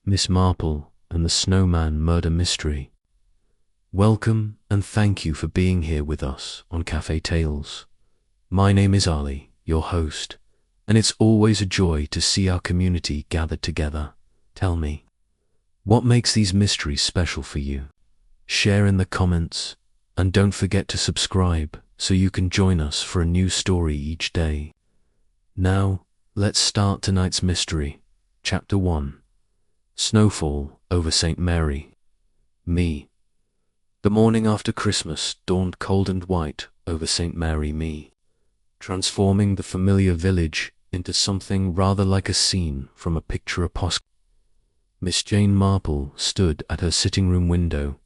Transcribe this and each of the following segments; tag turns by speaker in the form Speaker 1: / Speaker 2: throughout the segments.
Speaker 1: Miss Marple and the Snowman Murder Mystery. Welcome and thank you for being here with us on Cafe Tales. My name is Ali, your host, and it's always a joy to see our community gathered together. Tell me, what makes these mysteries special for you? Share in the comments, and don't forget to subscribe so you can join us for a new story each day. Now, let's start tonight's mystery. Chapter 1. Snowfall over St. Mary. Me. The morning after Christmas dawned cold and white over St. Mary Me, transforming the familiar village into something rather like a scene from a picture postscript. Miss Jane Marple stood at her sitting room window,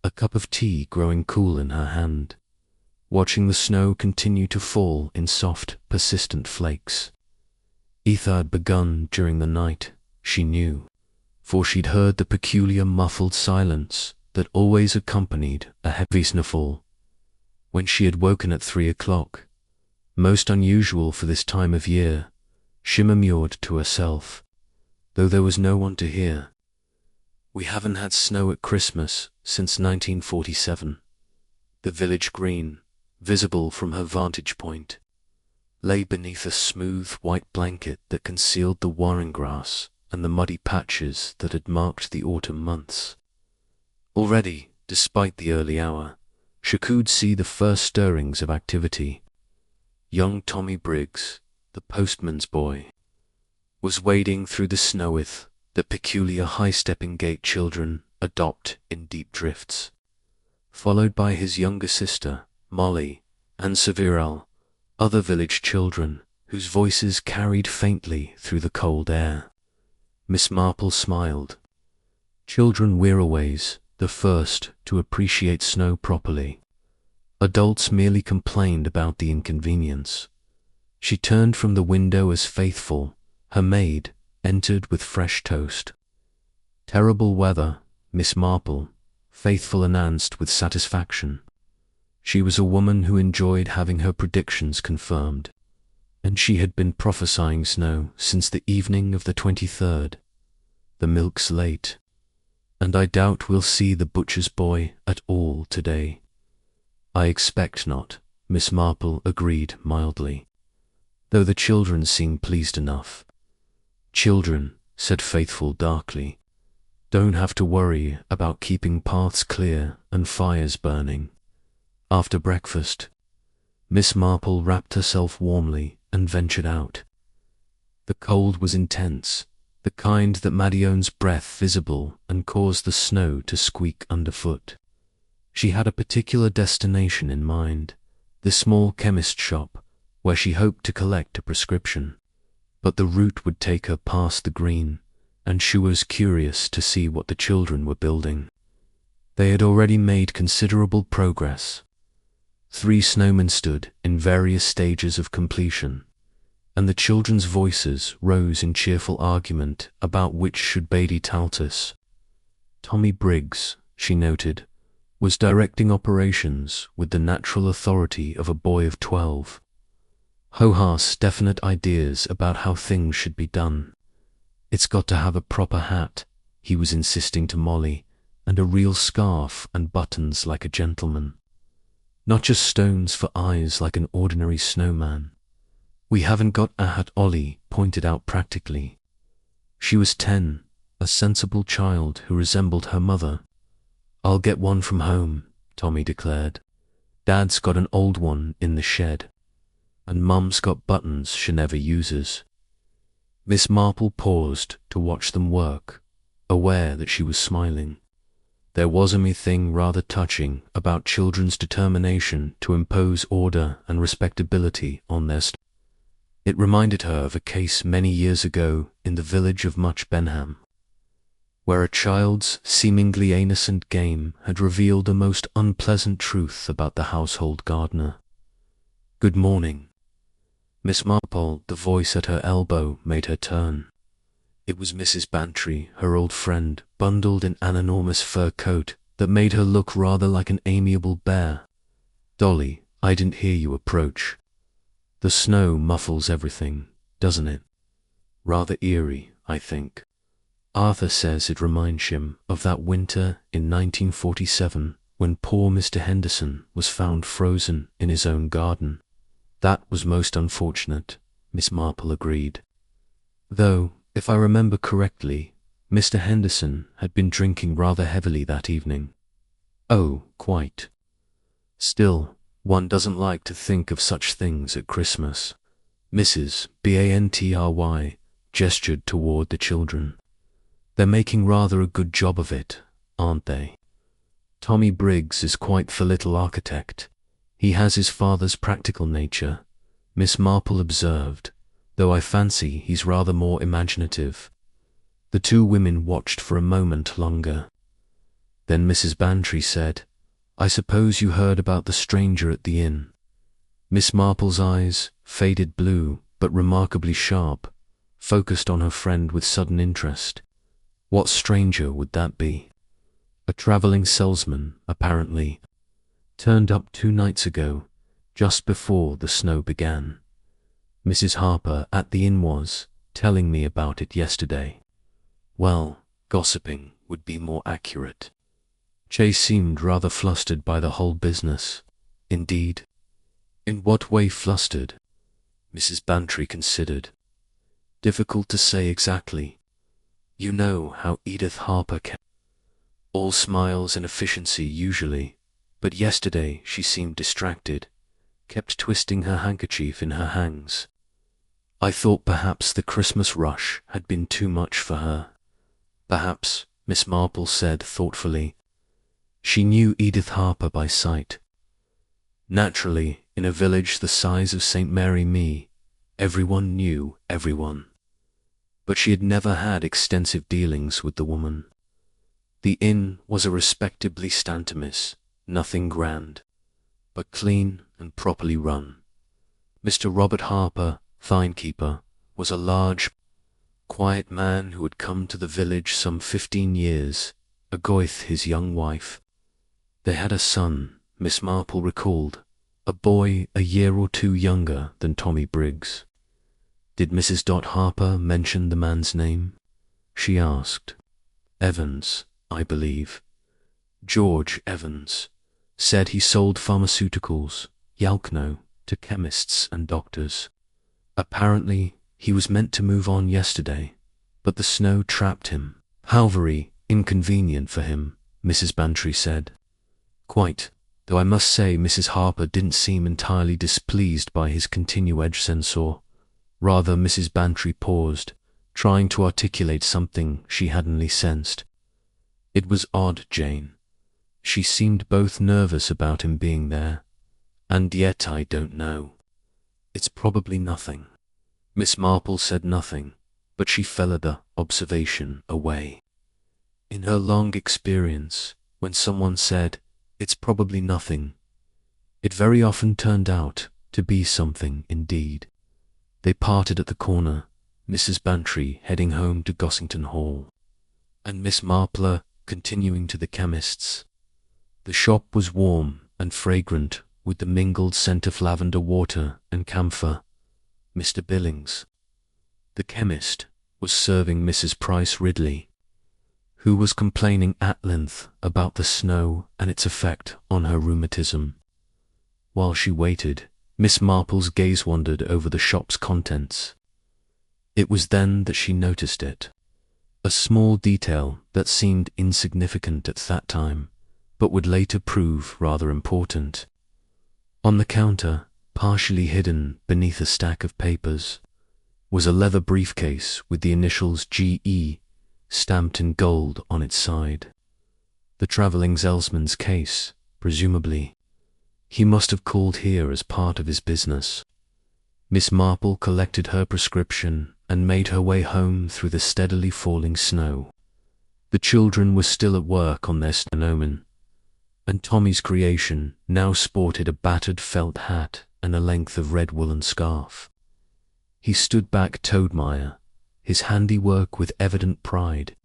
Speaker 1: a cup of tea growing cool in her hand, watching the snow continue to fall in soft, persistent flakes. Ether had begun during the night, she knew, for she'd heard the peculiar muffled silence that always accompanied a heavy snowfall. When she had woken at 3 o'clock, most unusual for this time of year, she murmured to herself, though there was no one to hear, "We haven't had snow at Christmas since 1947. The village green, visible from her vantage point, lay beneath a smooth white blanket that concealed the warren grass and the muddy patches that had marked the autumn months. Already, despite the early hour, she could see the first stirrings of activity. Young Tommy Briggs, the postman's boy, was wading through the snow with the peculiar high-stepping gait children adopt in deep drifts, followed by his younger sister, Molly, and several other village children whose voices carried faintly through the cold air. Miss Marple smiled. Children were always the first to appreciate snow properly. Adults merely complained about the inconvenience. She turned from the window as Faithful, her maid, entered with fresh toast. "Terrible weather, Miss Marple," Faithful announced with satisfaction. She was a woman who enjoyed having her predictions confirmed, and she had been prophesying snow since the evening of the 23rd. "The milk's late, and I doubt we'll see the butcher's boy at all today." "I expect not," Miss Marple agreed mildly, though the children seemed pleased enough. "Children," said Faithful darkly, "don't have to worry about keeping paths clear and fires burning. After breakfast, Miss Marple wrapped herself warmly and ventured out. The cold was intense, the kind that made Madion's breath visible and caused the snow to squeak underfoot. She had a particular destination in mind, the small chemist shop where she hoped to collect a prescription, but the route would take her past the green, and she was curious to see what the children were building. They had already made considerable progress. 3 snowmen stood in various stages of completion, and the children's voices rose in cheerful argument about which should Beatty Taltus. Tommy Briggs, she noted, was directing operations with the natural authority of a boy of 12. Hoharth's definite ideas about how things should be done. "It's got to have a proper hat," he was insisting to Molly, "and a real scarf and buttons like a gentleman. Not just stones for eyes like an ordinary snowman." "We haven't got a hat," Ollie pointed out practically. She was 10, a sensible child who resembled her mother. "I'll get one from home," Tommy declared. "Dad's got an old one in the shed, and Mum's got buttons she never uses." Miss Marple paused to watch them work, aware that she was smiling. There was a thing rather touching about children's determination to impose order and respectability on their It reminded her of a case many years ago in the village of Much Benham, where a child's seemingly innocent game had revealed a most unpleasant truth about the household gardener. "Good morning." Miss Marple, the voice at her elbow, made her turn. It was Mrs. Bantry, her old friend, bundled in an enormous fur coat that made her look rather like an amiable bear. "Dolly, I didn't hear you approach. The snow muffles everything, doesn't it? Rather eerie, I think." Arthur says it reminds him of that winter in 1947 when poor Mr. Henderson was found frozen in his own garden. That was most unfortunate, Miss Marple agreed. Though, if I remember correctly, Mr. Henderson had been drinking rather heavily that evening. Oh, quite. Still, one doesn't like to think of such things at Christmas. Mrs. Bantry gestured toward the children. They're making rather a good job of it, aren't they? Tommy Briggs is quite the little architect. He has his father's practical nature, Miss Marple observed, though I fancy he's rather more imaginative. The two women watched for a moment longer. Then Mrs. Bantry said, I suppose you heard about the stranger at the inn. Miss Marple's eyes, faded blue but remarkably sharp, focused on her friend with sudden interest. What stranger would that be? A travelling salesman, apparently. Turned up 2 nights ago, just before the snow began. Mrs. Harper at the inn was telling me about it yesterday. Well, gossiping would be more accurate. Chase seemed rather flustered by the whole business. Indeed. In what way flustered? Mrs. Bantry considered. Difficult to say exactly. You know how Edith Harper can. All smiles and efficiency usually, but yesterday she seemed distracted, kept twisting her handkerchief in her hands. I thought perhaps the Christmas rush had been too much for her. Perhaps, Miss Marple said thoughtfully. She knew Edith Harper by sight. Naturally, in a village the size of St. Mary Me, everyone knew everyone. But she had never had extensive dealings with the woman. The inn was a respectably stantimis, nothing grand, but clean and properly run. Mr. Robert Harper, timekeeper, was a large, quiet man who had come to the village some 15 years, agoith his young wife. They had a son, Miss Marple recalled, a boy a year or 2 younger than Tommy Briggs. Did Mrs. Harper mention the man's name? She asked. Evans, I believe. George Evans. Said he sold pharmaceuticals, Yalkno, to chemists and doctors. Apparently, he was meant to move on yesterday, but the snow trapped him. How very inconvenient for him, Mrs. Bantry said. Quite, though I must say Mrs. Harper didn't seem entirely displeased by his continued censure. Rather, Mrs. Bantry paused, trying to articulate something she hadn't sensed. It was odd, Jane. She seemed both nervous about him being there, and yet I don't know. It's probably nothing. Miss Marple said nothing, but she fell the observation away. In her long experience, when someone said, it's probably nothing, it very often turned out to be something indeed. They parted at the corner, Mrs. Bantry heading home to Gossington Hall, and Miss Marple continuing to the chemist's. The shop was warm and fragrant with the mingled scent of lavender water and camphor. Mr. Billings, the chemist, was serving Mrs. Price Ridley, who was complaining at length about the snow and its effect on her rheumatism. While she waited, Miss Marple's gaze wandered over the shop's contents. It was then that she noticed it. A small detail that seemed insignificant at that time, but would later prove rather important. On the counter, partially hidden beneath a stack of papers, was a leather briefcase with the initials G.E. stamped in gold on its side. The travelling salesman's case, presumably. He must have called here as part of his business. Miss Marple collected her prescription and made her way home through the steadily falling snow. The children were still at work on their Snowman, and Tommy's creation now sported a battered felt hat and a length of red woolen scarf. He stood back Toadmire, his handiwork with evident pride.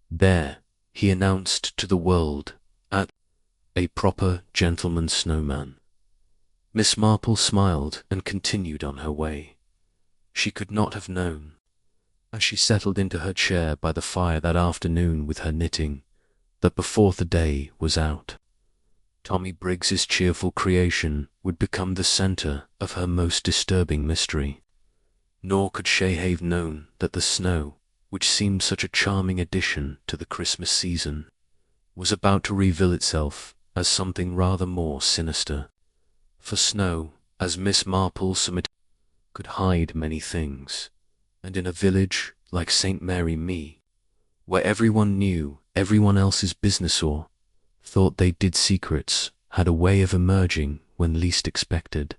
Speaker 1: There, he announced to the world, at a proper gentleman's snowman. Miss Marple smiled and continued on her way. She could not have known. as she settled into her chair by the fire that afternoon with her knitting, that before the day was out, Tommy Briggs's cheerful creation would become the centre of her most disturbing mystery. Nor could she have known that the snow, which seemed such a charming addition to the Christmas season, was about to reveal itself as something rather more sinister. For snow, as Miss Marple submitted, could hide many things, and in a village like St. Mary Me, where everyone knew everyone else's business or thought they did, secrets had a way of emerging when least expected,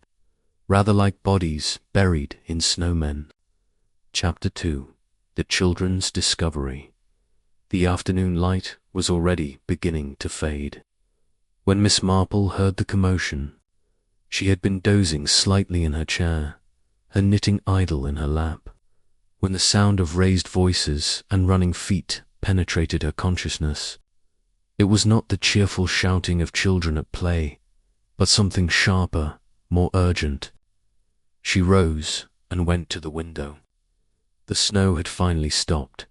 Speaker 1: rather like bodies buried in snowmen. Chapter 2. The Children's Discovery. The afternoon light was already beginning to fade. When Miss Marple heard the commotion, she had been dozing slightly in her chair, her knitting idle in her lap, when the sound of raised voices and running feet penetrated her consciousness. It was not the cheerful shouting of children at play, but something sharper, more urgent. She rose and went to the window. The snow had finally stopped,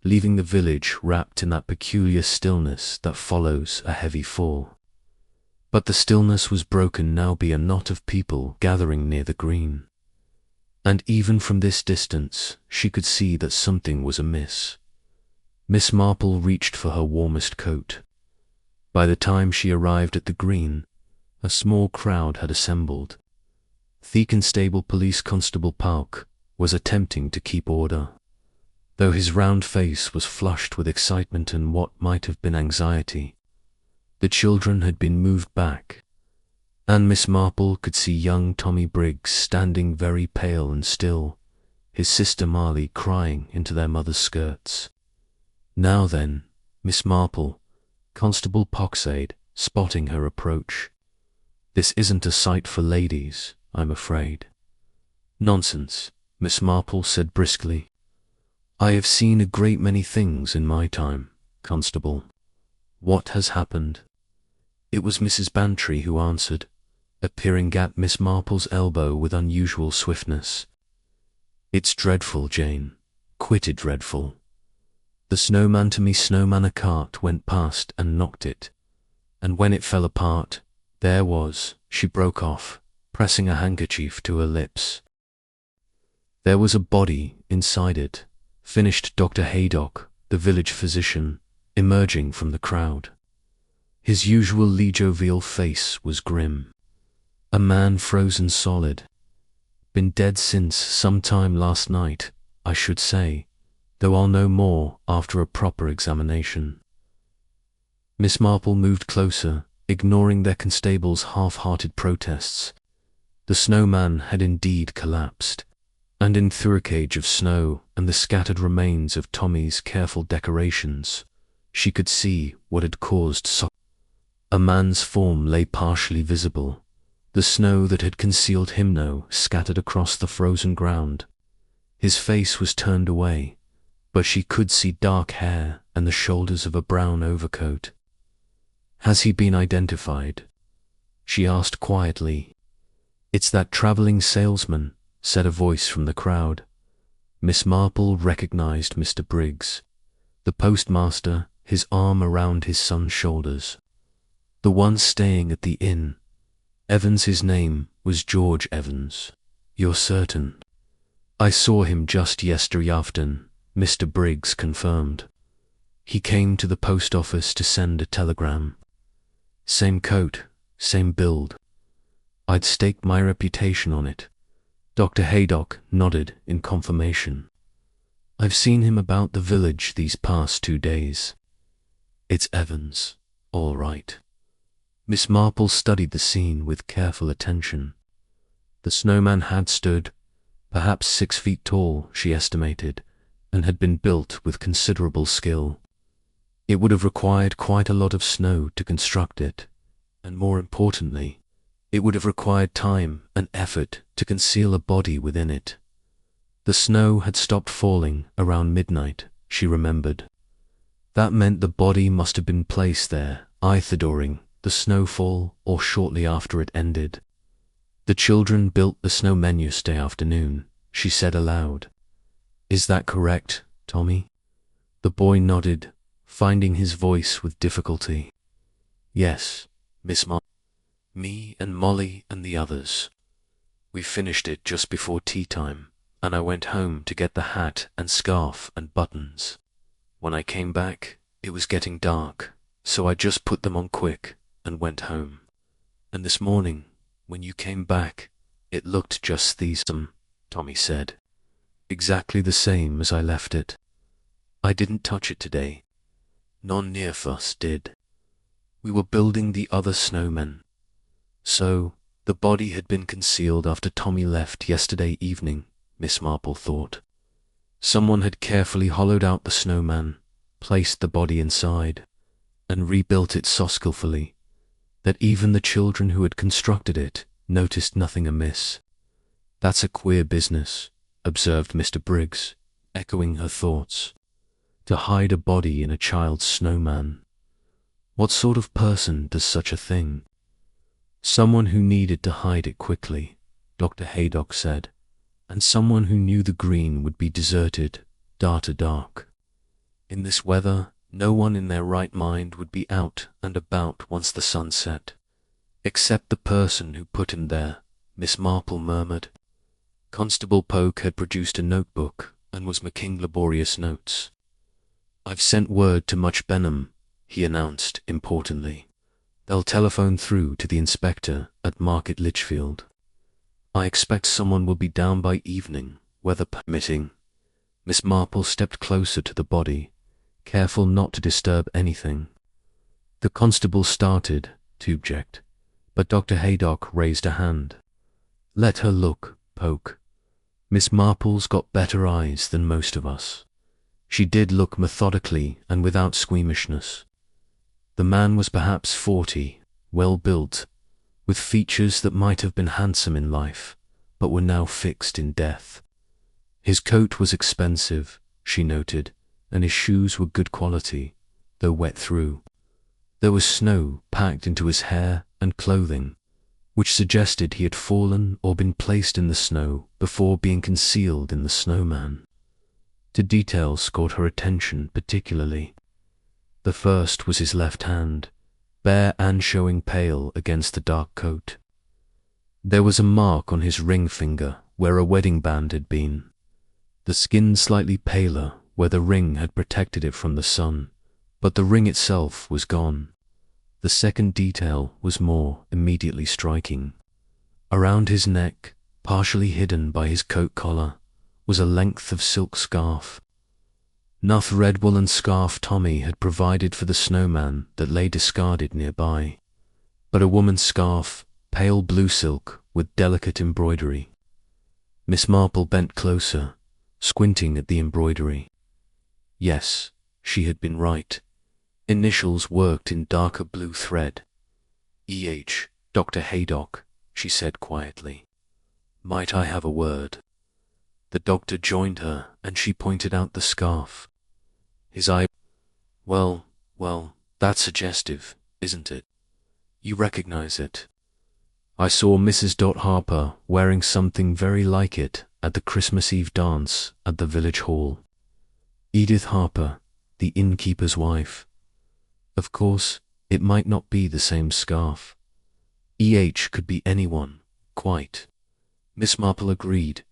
Speaker 1: leaving the village wrapped in that peculiar stillness that follows a heavy fall. But the stillness was broken now by a knot of people gathering near the green. And even from this distance she could see that something was amiss. Miss Marple reached for her warmest coat. By the time she arrived at the green, a small crowd had assembled. The Constable Police Constable Pauk was attempting to keep order, though his round face was flushed with excitement and what might have been anxiety. The children had been moved back, and Miss Marple could see young Tommy Briggs standing very pale and still, his sister Marley crying into their mother's skirts. "Now then, Miss Marple," Constable Pauk said, spotting her approach. "This isn't a sight for ladies, I'm afraid." "Nonsense," Miss Marple said briskly. "I have seen a great many things in my time, Constable. What has happened?" It was Mrs. Bantry who answered, appearing at Miss Marple's elbow with unusual swiftness. "It's dreadful, Jane, quite dreadful. The snowman to me snowman a cart went past and knocked it, and when it fell apart, there was," she broke off, pressing a handkerchief to her lips. "There was a body inside it," finished Dr. Haydock, the village physician, emerging from the crowd. His usually jovial face was grim. "A man frozen solid. Been dead since some time last night, I should say, though I'll know more after a proper examination." Miss Marple moved closer, ignoring their constable's half-hearted protests. The snowman had indeed collapsed, and in through a cage of snow and the scattered remains of Tommy's careful decorations, she could see what had caused a man's form lay partially visible, the snow that had concealed him now scattered across the frozen ground. His face was turned away, but she could see dark hair and the shoulders of a brown overcoat. "Has he been identified?" she asked quietly. "It's that travelling salesman," said a voice from the crowd. Miss Marple recognized Mr. Briggs, the postmaster, his arm around his son's shoulders. "The one staying at the inn. Evans, his name was George Evans. You're certain?" "I saw him just yesterday afternoon," Mr. Briggs confirmed. "He came to the post office to send a telegram. Same coat, same build. I'd staked my reputation on it." Dr. Haydock nodded in confirmation. "I've seen him about the village these past 2 days. It's Evans, all right." Miss Marple studied the scene with careful attention. The snowman had stood, perhaps 6 feet tall, she estimated, and had been built with considerable skill. It would have required quite a lot of snow to construct it, and more importantly, it would have required time and effort to conceal a body within it. The snow had stopped falling around midnight, she remembered. That meant the body must have been placed there either during the snowfall or shortly after it ended. "The children built the snow menu yesterday afternoon," she said aloud. Is that correct, Tommy? The boy nodded, finding his voice with difficulty. Yes, Miss Marple. Me and Molly and the others. We finished it just before tea time, and I went home to get the hat and scarf and buttons. When I came back, it was getting dark, so I just put them on quick and went home. And this morning, when you came back, it looked just the same, Tommy said. Exactly the same as I left it. I didn't touch it today. None near us did. We were building the other snowmen. So, the body had been concealed after Tommy left yesterday evening, Miss Marple thought. Someone had carefully hollowed out the snowman, placed the body inside, and rebuilt it so skillfully that even the children who had constructed it noticed nothing amiss. That's a queer business, observed Mr. Briggs, echoing her thoughts. To hide a body in a child's snowman. What sort of person does such a thing? Someone who needed to hide it quickly, Dr. Haydock said, and someone who knew the green would be deserted, dark. In this weather, no one in their right mind would be out and about once the sun set. Except the person who put him there, Miss Marple murmured. Constable Polk had produced a notebook and was making laborious notes. I've sent word to Much Benham, he announced importantly. They'll telephone through to the inspector at Market Litchfield. I expect someone will be down by evening, weather permitting. Miss Marple stepped closer to the body, careful not to disturb anything. The constable started to object, but Dr. Haydock raised a hand. Let her look, Polk. Miss Marple's got better eyes than most of us. She did look methodically and without squeamishness. The man was perhaps 40, well built, with features that might have been handsome in life, but were now fixed in death. His coat was expensive, she noted, and his shoes were good quality, though wet through. There was snow packed into his hair and clothing, which suggested he had fallen or been placed in the snow before being concealed in the snowman. The details caught her attention particularly. The first was his left hand, bare and showing pale against the dark coat. There was a mark on his ring finger where a wedding band had been, the skin slightly paler where the ring had protected it from the sun, but the ring itself was gone. The second detail was more immediately striking. Around his neck, partially hidden by his coat collar, was a length of silk scarf. Noth red woolen scarf Tommy had provided for the snowman that lay discarded nearby, but a woman's scarf, pale blue silk with delicate embroidery. Miss Marple bent closer, squinting at the embroidery. Yes, she had been right. Initials worked in darker blue thread. E.H., Dr. Haydock, she said quietly. Might I have a word? The doctor joined her, and she pointed out the scarf. His eye... Well, that's suggestive, isn't it? You recognize it. I saw Mrs. Harper wearing something very like it at the Christmas Eve dance at the village hall. Edith Harper, the innkeeper's wife. Of course, it might not be the same scarf. E.H. could be anyone, quite. Miss Marple agreed,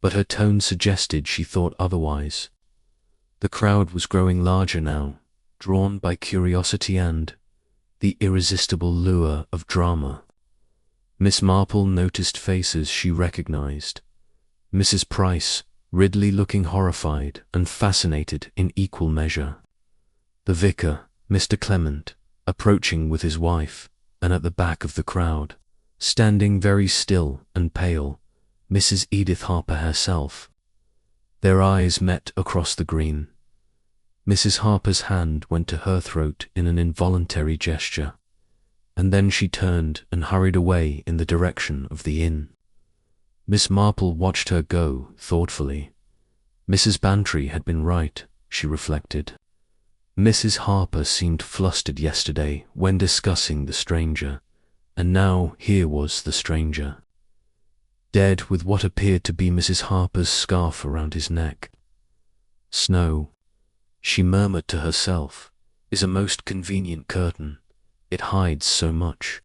Speaker 1: but her tone suggested she thought otherwise. The crowd was growing larger now, drawn by curiosity and the irresistible lure of drama. Miss Marple noticed faces she recognized. Mrs. Price, Ridley looking horrified and fascinated in equal measure. The vicar, Mr. Clement, approaching with his wife, and at the back of the crowd, standing very still and pale, Mrs. Edith Harper herself. Their eyes met across the green. Mrs. Harper's hand went to her throat in an involuntary gesture, and then she turned and hurried away in the direction of the inn. Miss Marple watched her go thoughtfully. Mrs. Bantry had been right, she reflected. Mrs. Harper seemed flustered yesterday when discussing the stranger, and now here was the stranger. Dead with what appeared to be Mrs. Harper's scarf around his neck. Snow, she murmured to herself, is a most convenient curtain. It hides so much.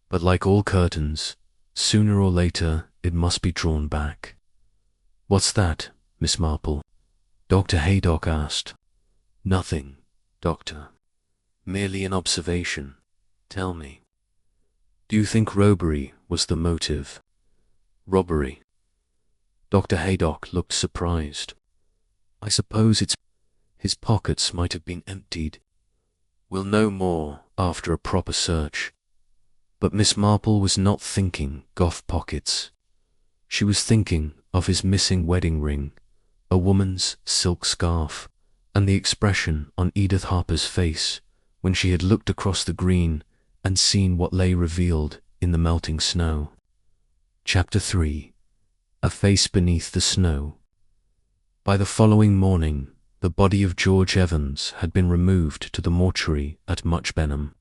Speaker 1: But like all curtains, sooner or later it must be drawn back. What's that, Miss Marple? Dr. Haydock asked. Nothing, Doctor. Merely an observation. Tell me. Do you think robbery was the motive? Robbery? Dr. Haydock looked surprised. I suppose his pockets might have been emptied. We'll know more after a proper search. But Miss Marple was not thinking Goff pockets. She was thinking of his missing wedding ring, a woman's silk scarf, and the expression on Edith Harper's face when she had looked across the green and seen what lay revealed in the melting snow. Chapter 3. A Face Beneath the Snow. By the following morning, the body of George Evans had been removed to the mortuary at Muchbenham,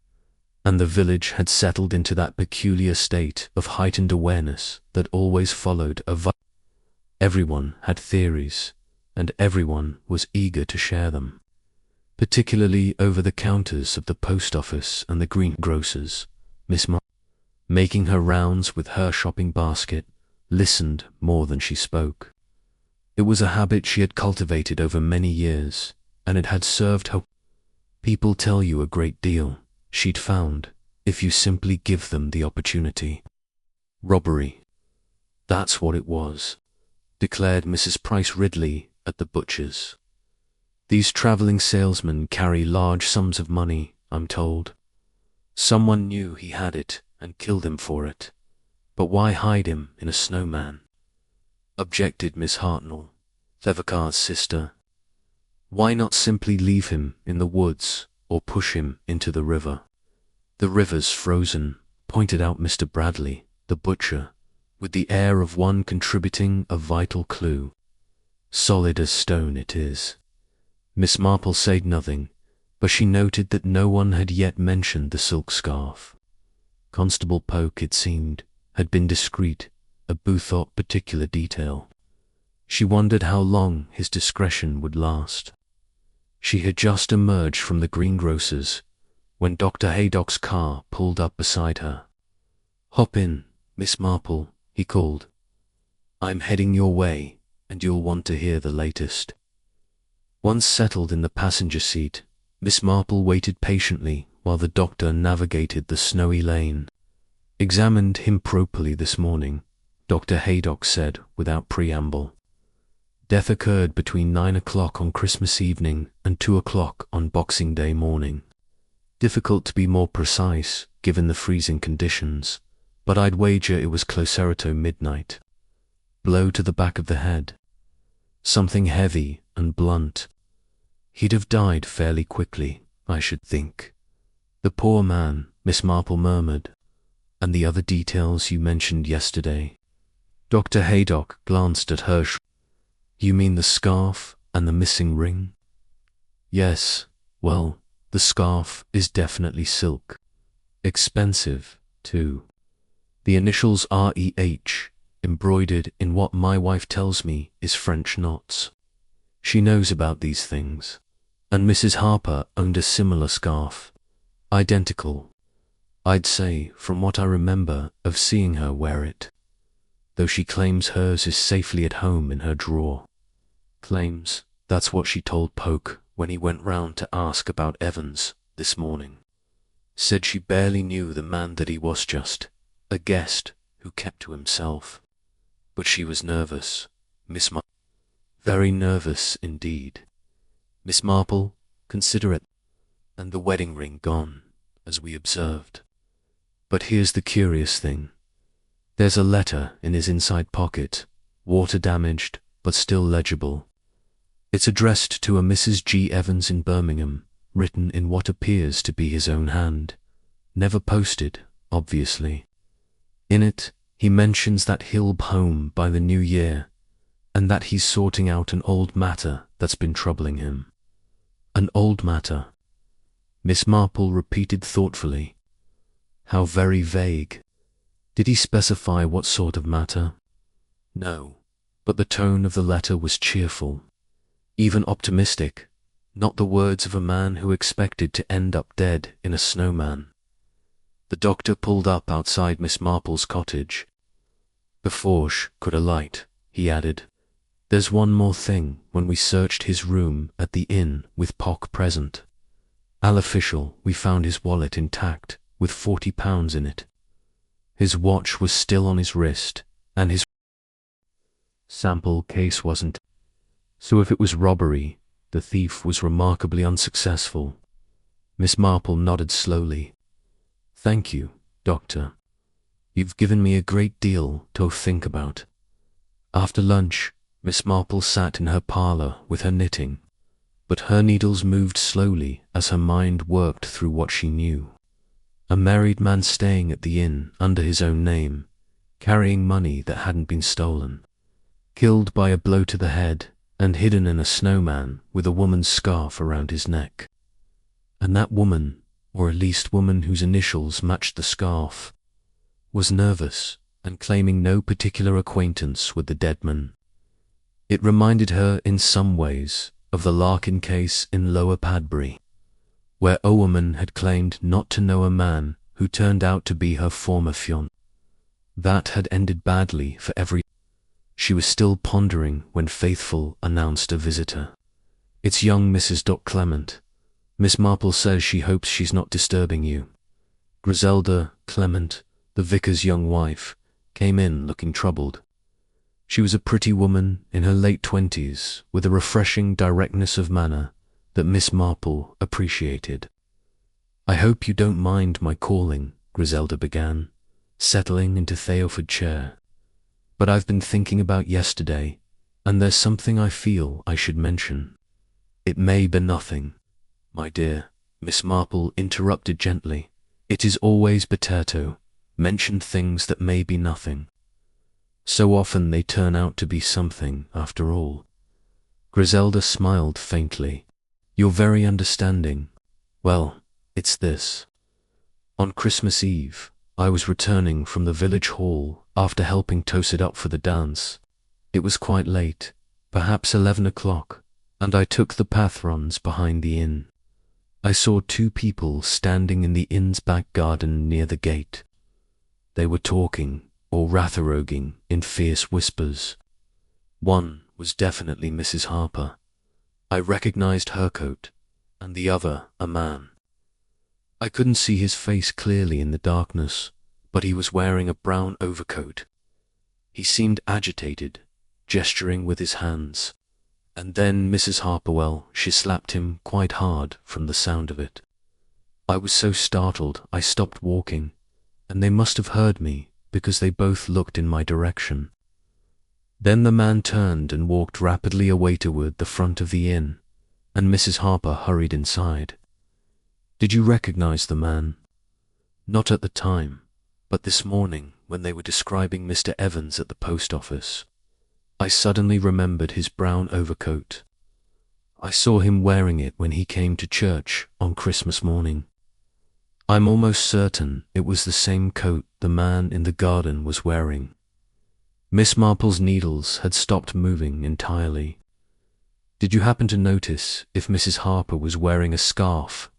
Speaker 1: and the village had settled into that peculiar state of heightened awareness that always followed Everyone had theories, and everyone was eager to share them, particularly over the counters of the post office and the greengrocer's. Miss Marple, making her rounds with her shopping basket, listened more than she spoke. It was a habit she had cultivated over many years, and it had served her. People tell you a great deal, she'd found, if you simply give them the opportunity. Robbery. That's what it was, declared Mrs. Price Ridley at the butcher's. These travelling salesmen carry large sums of money, I'm told. Someone knew he had it and killed him for it. But why hide him in a snowman? Objected Miss Hartnell, Thevakar's sister. Why not simply leave him in the woods or push him into the river? The river's frozen, pointed out Mr. Bradley, the butcher, with the air of one contributing a vital clue. Solid as stone it is. Miss Marple said nothing, but she noted that no one had yet mentioned the silk scarf. Constable Polk, it seemed, had been discreet, a Boothorpe particular detail. She wondered how long his discretion would last. She had just emerged from the greengrocer's when Dr. Haydock's car pulled up beside her. Hop in, Miss Marple, he called. I'm heading your way, and you'll want to hear the latest. Once settled in the passenger seat, Miss Marple waited patiently while the doctor navigated the snowy lane. Examined him properly this morning, Dr. Haydock said without preamble. Death occurred between 9 o'clock on Christmas evening and 2 o'clock on Boxing Day morning. Difficult to be more precise, given the freezing conditions, but I'd wager it was closer midnight. Blow to the back of the head. Something heavy and blunt. He'd have died fairly quickly, I should think. The poor man, Miss Marple murmured. And the other details you mentioned yesterday. Dr. Haydock glanced at her. You mean the scarf and the missing ring? Yes, well, the scarf is definitely silk. Expensive, too. The initials REH, embroidered in what my wife tells me is French knots. She knows about these things, and Mrs. Harper owned a similar scarf. Identical. I'd say, from what I remember of seeing her wear it, though she claims hers is safely at home in her drawer. Claims, that's what she told Polk when he went round to ask about Evans this morning. Said she barely knew the man, that he was just a guest who kept to himself. But she was nervous, Miss Marple. Very nervous indeed. Miss Marple, considerate, and the wedding ring gone, as we observed. But here's the curious thing. There's a letter in his inside pocket, water-damaged but still legible. It's addressed to a Mrs. G. Evans in Birmingham, written in what appears to be his own hand. Never posted, obviously. In it, he mentions that he'll be home by the new year, and that he's sorting out an old matter that's been troubling him. An old matter, Miss Marple repeated thoughtfully. How very vague. Did he specify what sort of matter? No, but the tone of the letter was cheerful. even optimistic, not the words of a man who expected to end up dead in a snowman. The doctor pulled up outside Miss Marple's cottage. Before she could alight, he added, "There's one more thing. When we searched his room at the inn with Pock present, al official, we found his wallet intact with £40 in it. His watch was still on his wrist, and his sample case wasn't. So if it was robbery, the thief was remarkably unsuccessful." Miss Marple nodded slowly. "Thank you, Doctor. You've given me a great deal to think about." After lunch, Miss Marple sat in her parlour with her knitting, but her needles moved slowly as her mind worked through what she knew. A married man staying at the inn under his own name, carrying money that hadn't been stolen, killed by a blow to the head and hidden in a snowman with a woman's scarf around his neck. And that woman, or at least woman whose initials matched the scarf, was nervous and claiming no particular acquaintance with the dead man. It reminded her in some ways of the Larkin case in Lower Padbury, where a woman had claimed not to know a man who turned out to be her former fiancé. That had ended badly for every. She was still pondering when Faithful announced a visitor. "It's young Mrs. Clement. Miss Marple says she hopes she's not disturbing you." Griselda Clement, the vicar's young wife, came in looking troubled. She was a pretty woman in her late 20s with a refreshing directness of manner that Miss Marple appreciated. "I hope you don't mind my calling," Griselda began, settling into Theophord's chair. "But I've been thinking about yesterday, and there's something I feel I should mention." "It may be nothing, my dear," Miss Marple interrupted gently. "It is always potato. Mention things that may be nothing. So often they turn out to be something after all." Griselda smiled faintly. "You're very understanding. Well, it's this. On Christmas Eve, I was returning from the village hall after helping toss it up for the dance. It was quite late, perhaps 11 o'clock, and I took the path-runs behind the inn. I saw two people standing in the inn's back garden near the gate. They were talking, or rather-roguing, in fierce whispers. One was definitely Mrs. Harper. I recognized her coat, and the other a man. I couldn't see his face clearly in the darkness, but he was wearing a brown overcoat. He seemed agitated, gesturing with his hands. And then Mrs. Harper, she slapped him quite hard from the sound of it. I was so startled I stopped walking, and they must have heard me because they both looked in my direction. Then the man turned and walked rapidly away toward the front of the inn, and Mrs. Harper hurried inside. Did you recognize the man? Not at the time, but this morning when they were describing Mr. Evans at the post office. I suddenly remembered his brown overcoat. I saw him wearing it when he came to church on Christmas morning. I'm almost certain it was the same coat the man in the garden was wearing." Miss Marple's needles had stopped moving entirely. "Did you happen to notice if Mrs. Harper was wearing a scarf?"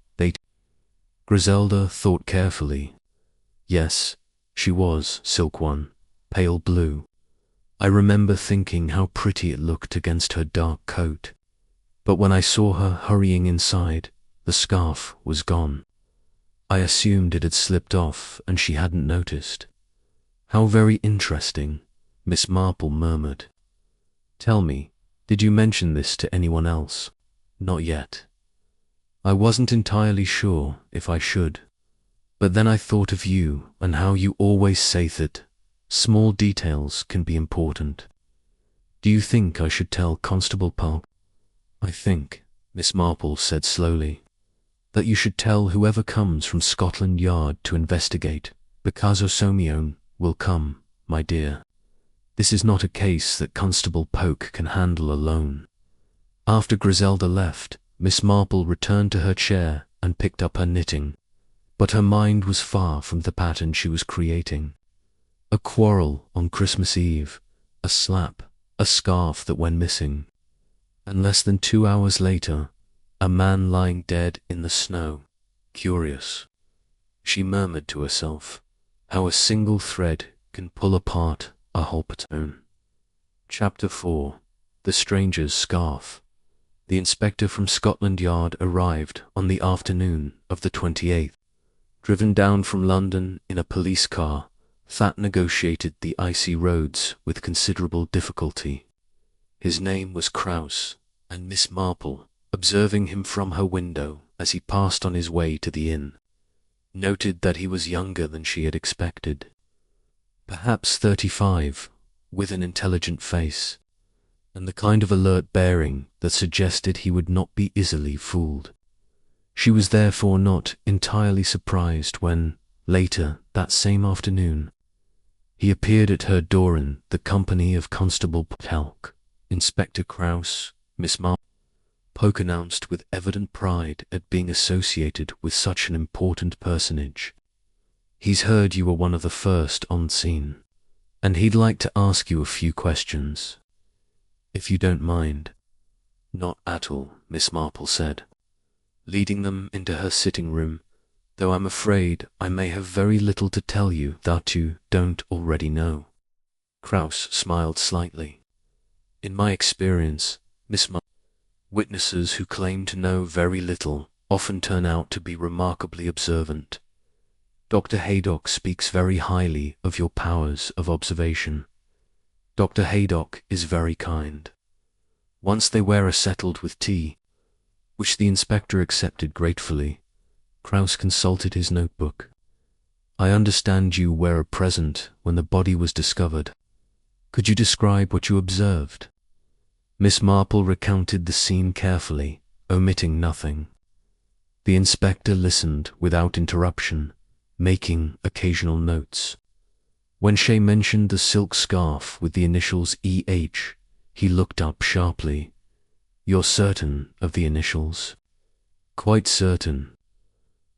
Speaker 1: Griselda thought carefully. "Yes, she was, silk one, pale blue. I remember thinking how pretty it looked against her dark coat. But when I saw her hurrying inside, the scarf was gone. I assumed it had slipped off and she hadn't noticed." "How very interesting," Miss Marple murmured. "Tell me, did you mention this to anyone else?" "Not yet. I wasn't entirely sure if I should. But then I thought of you and how you always say that small details can be important. Do you think I should tell Constable Park?" "I think," Miss Marple said slowly, "that you should tell whoever comes from Scotland Yard to investigate, because Osomione will come, my dear. This is not a case that Constable Poke can handle alone." After Griselda left, Miss Marple returned to her chair and picked up her knitting, but her mind was far from the pattern she was creating. A quarrel on Christmas Eve, a slap, a scarf that went missing. And less than 2 hours later, a man lying dead in the snow. Curious, she murmured to herself, how a single thread can pull apart a whole platoon. Chapter 4. The Stranger's Scarf. The inspector from Scotland Yard arrived on the afternoon of the 28th. Driven down from London in a police car, Fat negotiated the icy roads with considerable difficulty. His name was Kraus, and Miss Marple, observing him from her window as he passed on his way to the inn, noted that he was younger than she had expected. Perhaps 35, with an intelligent face, and the kind of alert bearing that suggested he would not be easily fooled. She was therefore not entirely surprised when, later that same afternoon, he appeared at her door in the company of Constable Pelk. Inspector Kraus, Miss Marple, Polk announced with evident pride at being associated with such an important personage. He's heard you were one of the first on scene, and he'd like to ask you a few questions, if you don't mind. Not at all, Miss Marple said, leading them into her sitting room, though I'm afraid I may have very little to tell you that you don't already know. Kraus smiled slightly. In my experience, Miss Marple, witnesses who claim to know very little often turn out to be remarkably observant. Dr. Haydock speaks very highly of your powers of observation. Dr. Haydock is very kind. Once they were settled with tea, which the inspector accepted gratefully, Kraus consulted his notebook. I understand you were present when the body was discovered. Could you describe what you observed? Miss Marple recounted the scene carefully, omitting nothing. The inspector listened without interruption, making occasional notes. When she mentioned the silk scarf with the initials E.H., he looked up sharply. You're certain of the initials? Quite certain.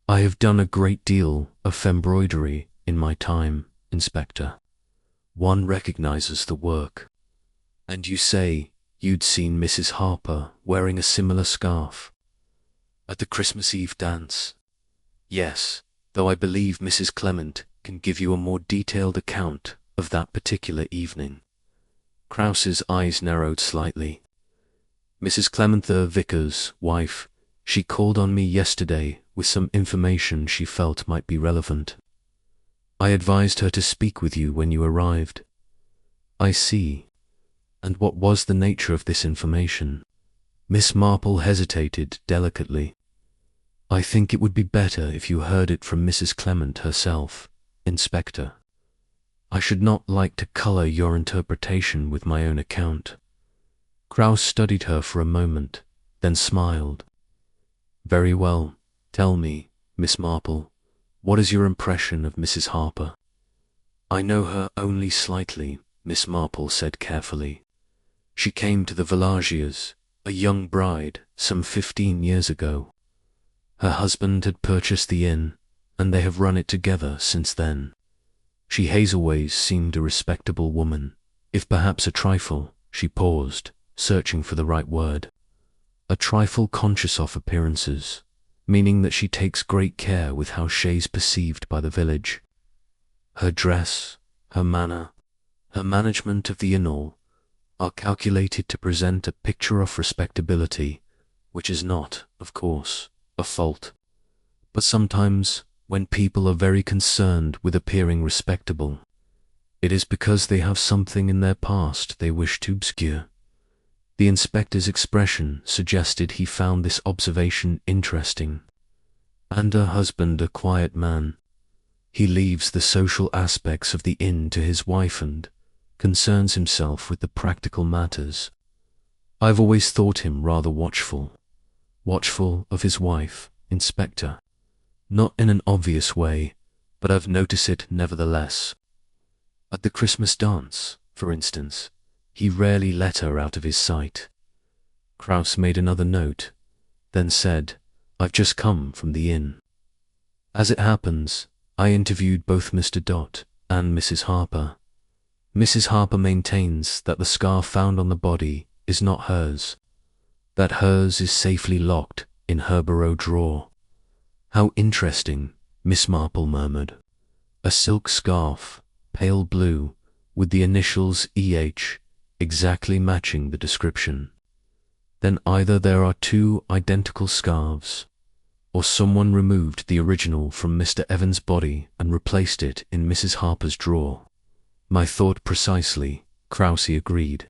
Speaker 1: I have done a great deal of embroidery in my time, Inspector. One recognizes the work. And you say you'd seen Mrs. Harper wearing a similar scarf at the Christmas Eve dance? Yes, though I believe Mrs. Clement can give you a more detailed account of that particular evening. Kraus's eyes narrowed slightly. Mrs. Clement, the vicar's wife, she called on me yesterday with some information she felt might be relevant. I advised her to speak with you when you arrived. I see. And what was the nature of this information? Miss Marple hesitated delicately. I think it would be better if you heard it from Mrs. Clement herself, Inspector. I should not like to colour your interpretation with my own account. Kraus studied her for a moment, then smiled. Very well. Tell me, Miss Marple, what is your impression of Mrs. Harper? I know her only slightly, Miss Marple said carefully. She came to the Villagiers, a young bride, some 15 years ago. Her husband had purchased the inn, and they have run it together since then. She has always seemed a respectable woman, if perhaps a trifle, she paused, searching for the right word. A trifle conscious of appearances, meaning that she takes great care with how she's perceived by the village. Her dress, her manner, her management of the inn are calculated to present a picture of respectability, which is not, of course, a fault. But sometimes, when people are very concerned with appearing respectable, it is because they have something in their past they wish to obscure. The inspector's expression suggested he found this observation interesting. And her husband a quiet man. He leaves the social aspects of the inn to his wife and concerns himself with the practical matters. I've always thought him rather watchful of his wife, Inspector. Not in an obvious way, but I've noticed it nevertheless. At the Christmas dance, for instance, he rarely let her out of his sight. Kraus made another note, then said, I've just come from the inn. As it happens, I interviewed both Mr. Dot and Mrs. Harper. Mrs. Harper maintains that the scarf found on the body is not hers. that hers is safely locked in her bureau drawer. How interesting, Miss Marple murmured. A silk scarf, pale blue, with the initials EH, exactly matching the description. Then either there are two identical scarves, or someone removed the original from Mr. Evans' body and replaced it in Mrs. Harper's drawer. My thought precisely, Krause agreed.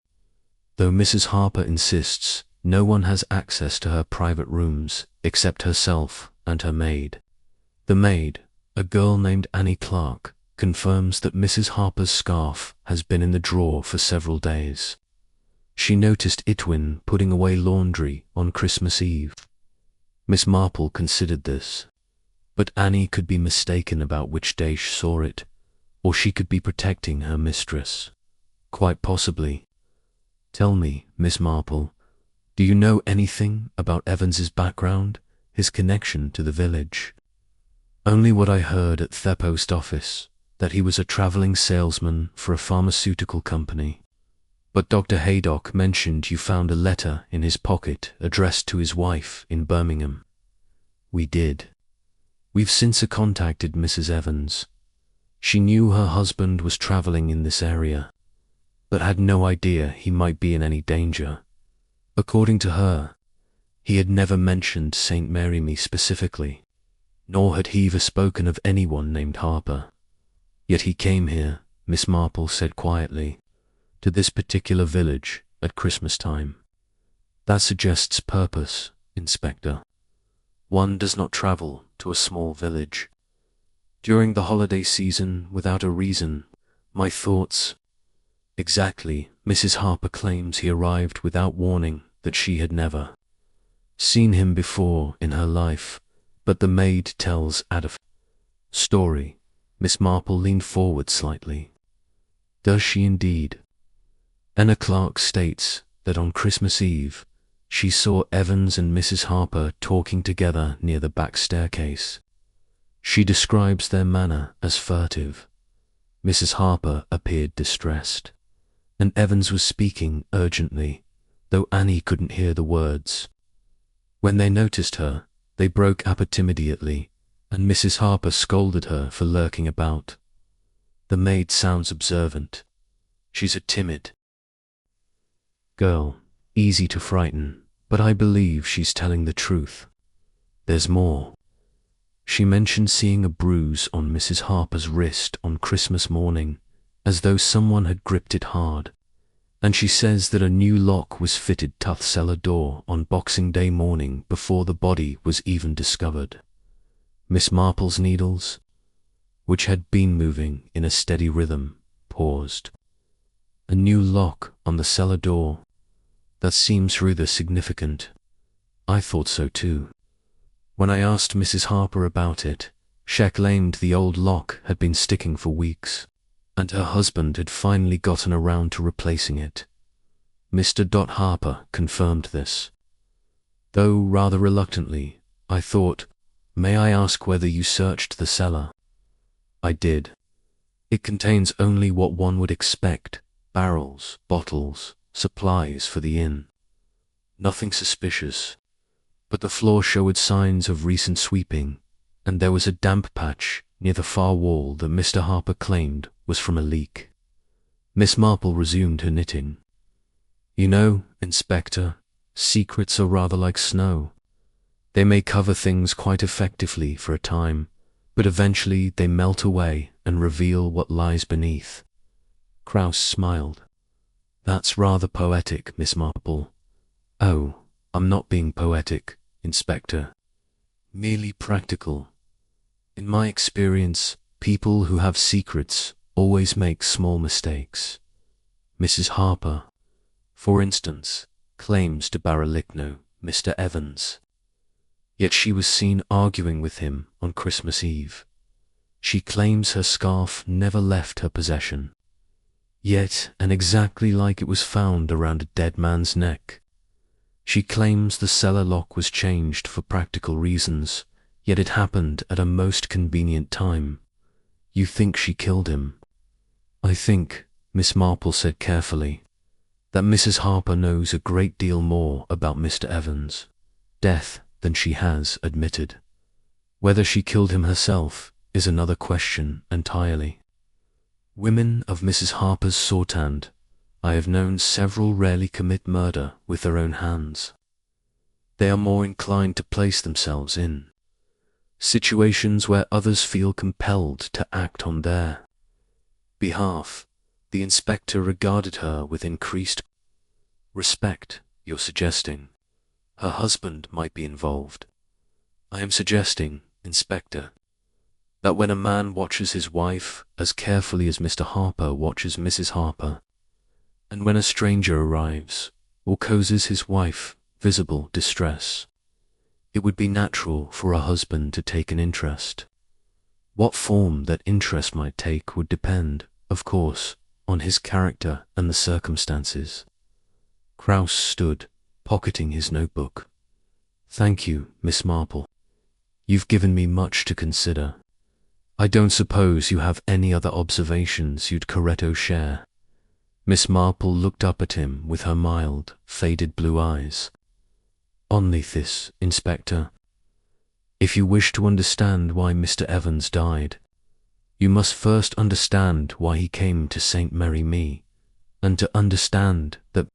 Speaker 1: Though Mrs. Harper insists no one has access to her private rooms except herself and her maid. The maid, a girl named Annie Clark, confirms that Mrs. Harper's scarf has been in the drawer for several days. She noticed Itwin putting away laundry on Christmas Eve. Miss Marple considered this, but Annie could be mistaken about which day she saw it, or she could be protecting her mistress. Quite possibly. Tell me, Miss Marple, do you know anything about Evans's background, his connection to the village? Only what I heard at the post office, that he was a traveling salesman for a pharmaceutical company. But Dr. Haydock mentioned you found a letter in his pocket addressed to his wife in Birmingham. We did. We've since contacted Mrs. Evans. She knew her husband was traveling in this area, but had no idea he might be in any danger. According to her, he had never mentioned St. Mary Me specifically, nor had he ever spoken of anyone named Harper. Yet he came here, Miss Marple said quietly, to this particular village at Christmas time. That suggests purpose, Inspector. One does not travel to a small village during the holiday season without a reason. My thoughts. Exactly, Mrs. Harper claims he arrived without warning, that she had never seen him before in her life, but the maid tells Agatha story. Miss Marple leaned forward slightly. Does she indeed? Anna Clark states that on Christmas Eve, she saw Evans and Mrs. Harper talking together near the back staircase. She describes their manner as furtive. Mrs. Harper appeared distressed, and Evans was speaking urgently, though Annie couldn't hear the words. When they noticed her, they broke up immediately, and Mrs. Harper scolded her for lurking about. The maid sounds observant. She's a timid girl, easy to frighten, but I believe she's telling the truth. There's more. She mentioned seeing a bruise on Mrs. Harper's wrist on Christmas morning, as though someone had gripped it hard, and she says that a new lock was fitted to the cellar door on Boxing Day morning before the body was even discovered. Miss Marple's needles, which had been moving in a steady rhythm, paused. A new lock on the cellar door. That seems rather significant. I thought so too. When I asked Mrs. Harper about it, she claimed the old lock had been sticking for weeks, and her husband had finally gotten around to replacing it. Mr. Harper confirmed this. Though rather reluctantly, I thought, may I ask whether you searched the cellar? I did. It contains only what one would expect: barrels, bottles, supplies for the inn. Nothing suspicious, but the floor showed signs of recent sweeping, and there was a damp patch near the far wall that Mr. Harper claimed was from a leak. Miss Marple resumed her knitting. You know, Inspector, secrets are rather like snow. They may cover things quite effectively for a time, but eventually they melt away and reveal what lies beneath. Krause smiled. That's rather poetic, Miss Marple. Oh, I'm not being poetic, Inspector. Merely practical. In my experience, people who have secrets always make small mistakes. Mrs. Harper, for instance, claims to Barolichno Mr. Evans. Yet she was seen arguing with him on Christmas Eve. She claims her scarf never left her possession. Yet, and exactly like it was found around a dead man's neck. She claims the cellar lock was changed for practical reasons, yet it happened at a most convenient time. You think she killed him? I think, Miss Marple said carefully, that Mrs. Harper knows a great deal more about Mr. Evans' death than she has admitted. Whether she killed him herself is another question entirely. Women of Mrs. Harper's sortand I have known several rarely commit murder with their own hands. They are more inclined to place themselves in situations where others feel compelled to act on their behalf. The inspector regarded her with increased respect. You're suggesting her husband might be involved? I am suggesting, Inspector, that when a man watches his wife as carefully as Mr. Harper watches Mrs. Harper, and when a stranger arrives or causes his wife visible distress, it would be natural for a husband to take an interest. What form that interest might take would depend, of course, on his character and the circumstances. Kraus stood, pocketing his notebook. Thank you, Miss Marple. You've given me much to consider. I don't suppose you have any other observations you'd correcto share. Miss Marple looked up at him with her mild, faded blue eyes. Only this, Inspector. If you wish to understand why Mr. Evans died, you must first understand why he came to St. Mary Me, and to understand that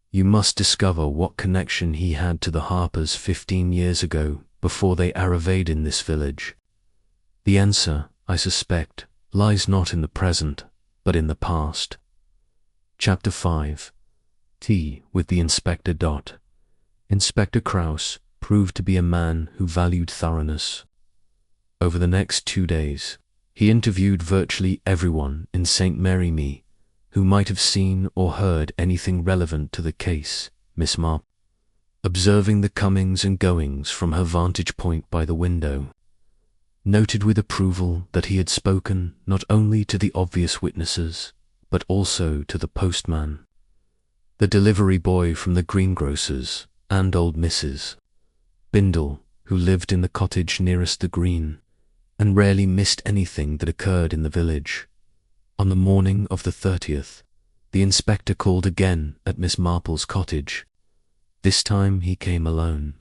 Speaker 1: you must discover what connection he had to the Harpers 15 years ago before they arrived in this village. The answer, I suspect, lies not in the present, but in the past. Chapter 5. Tea with the Inspector. Inspector Kraus proved to be a man who valued thoroughness. Over the next 2 days, he interviewed virtually everyone in St. Mary Me who might have seen or heard anything relevant to the case. Miss Marple, observing the comings and goings from her vantage point by the window, noted with approval that he had spoken not only to the obvious witnesses, but also to the postman, the delivery boy from the greengrocer's, and old Mrs. Bindle, who lived in the cottage nearest the green, and rarely missed anything that occurred in the village. On the morning of the 30th, the inspector called again at Miss Marple's cottage. This time he came alone.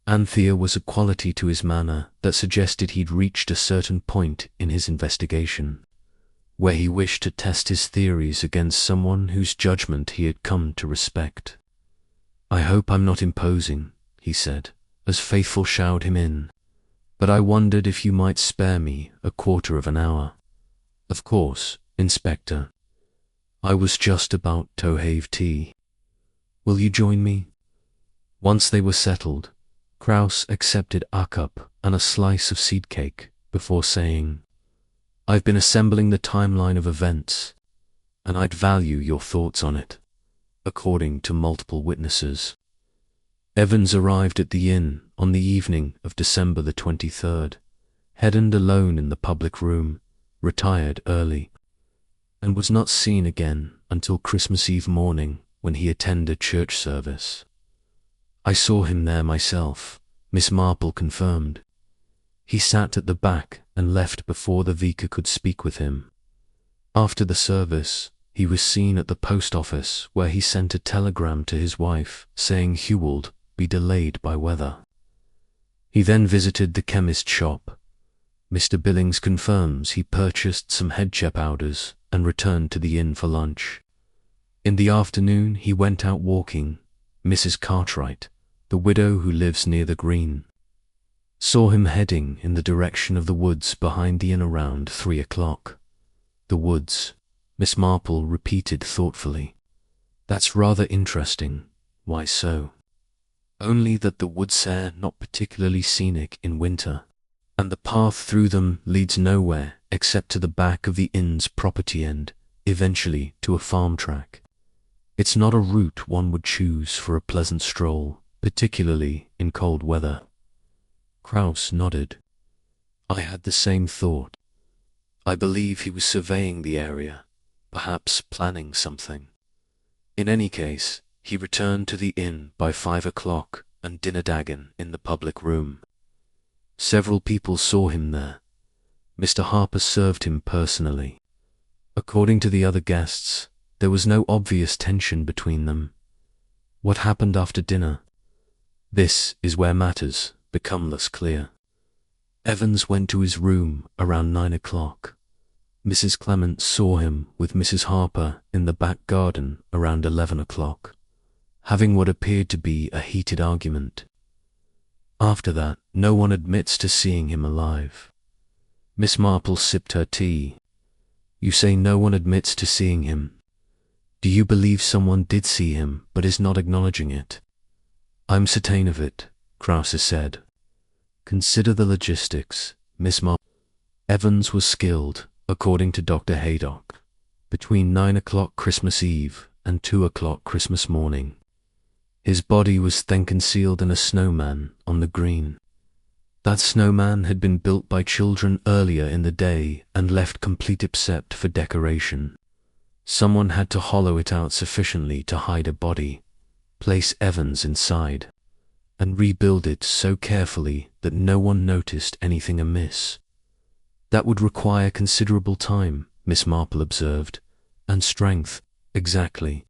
Speaker 1: Anthea was a quality to his manner that suggested he'd reached a certain point in his investigation, where he wished to test his theories against someone whose judgment he had come to respect. I hope I'm not imposing, he said, as Faithful showed him in, but I wondered if you might spare me a quarter of an hour. Of course, Inspector. I was just about to have tea. Will you join me? Once they were settled, Kraus accepted a cup and a slice of seed cake before saying, I've been assembling the timeline of events, and I'd value your thoughts on it. According to multiple witnesses, Evans arrived at the inn on the evening of December the 23rd, Headland alone in the public room, retired early, and was not seen again until Christmas Eve morning when he attended church service. I saw him there myself, Miss Marple confirmed. He sat at the back and left before the vicar could speak with him. After the service, he was seen at the post office where he sent a telegram to his wife saying Hewald be delayed by weather. He then visited the chemist's shop. Mr. Billings confirms he purchased some headche powders and returned to the inn for lunch. In the afternoon he went out walking. Mrs. Cartwright, the widow who lives near the green, saw him heading in the direction of the woods behind the inn around 3 o'clock. The woods, Miss Marple repeated thoughtfully. That's rather interesting. Why so? Only that the woods are not particularly scenic in winter, and the path through them leads nowhere except to the back of the inn's property and, eventually, to a farm track. It's not a route one would choose for a pleasant stroll, particularly in cold weather. Kraus nodded. I had the same thought. I believe he was surveying the area, perhaps planning something. In any case, he returned to the inn by 5 o'clock and dinnerdagen in the public room. Several people saw him there. Mr. Harper served him personally. According to the other guests, there was no obvious tension between them. What happened after dinner? This is where matters become less clear. Evans went to his room around 9 o'clock. Mrs. Clement saw him with Mrs. Harper in the back garden around 11 o'clock, having what appeared to be a heated argument. After that, no one admits to seeing him alive. Miss Marple sipped her tea. You say no one admits to seeing him. Do you believe someone did see him but is not acknowledging it? I'm certain of it, Krause said. Consider the logistics, Miss Marple. Evans was skilled, according to Dr. Haydock, between 9 o'clock Christmas Eve and 2 o'clock Christmas morning. His body was then concealed in a snowman on the green. That snowman had been built by children earlier in the day and left complete except for decoration. Someone had to hollow it out sufficiently to hide a body, place Evans inside, and rebuild it so carefully that no one noticed anything amiss. That would require considerable time, Miss Marple observed, and strength, exactly,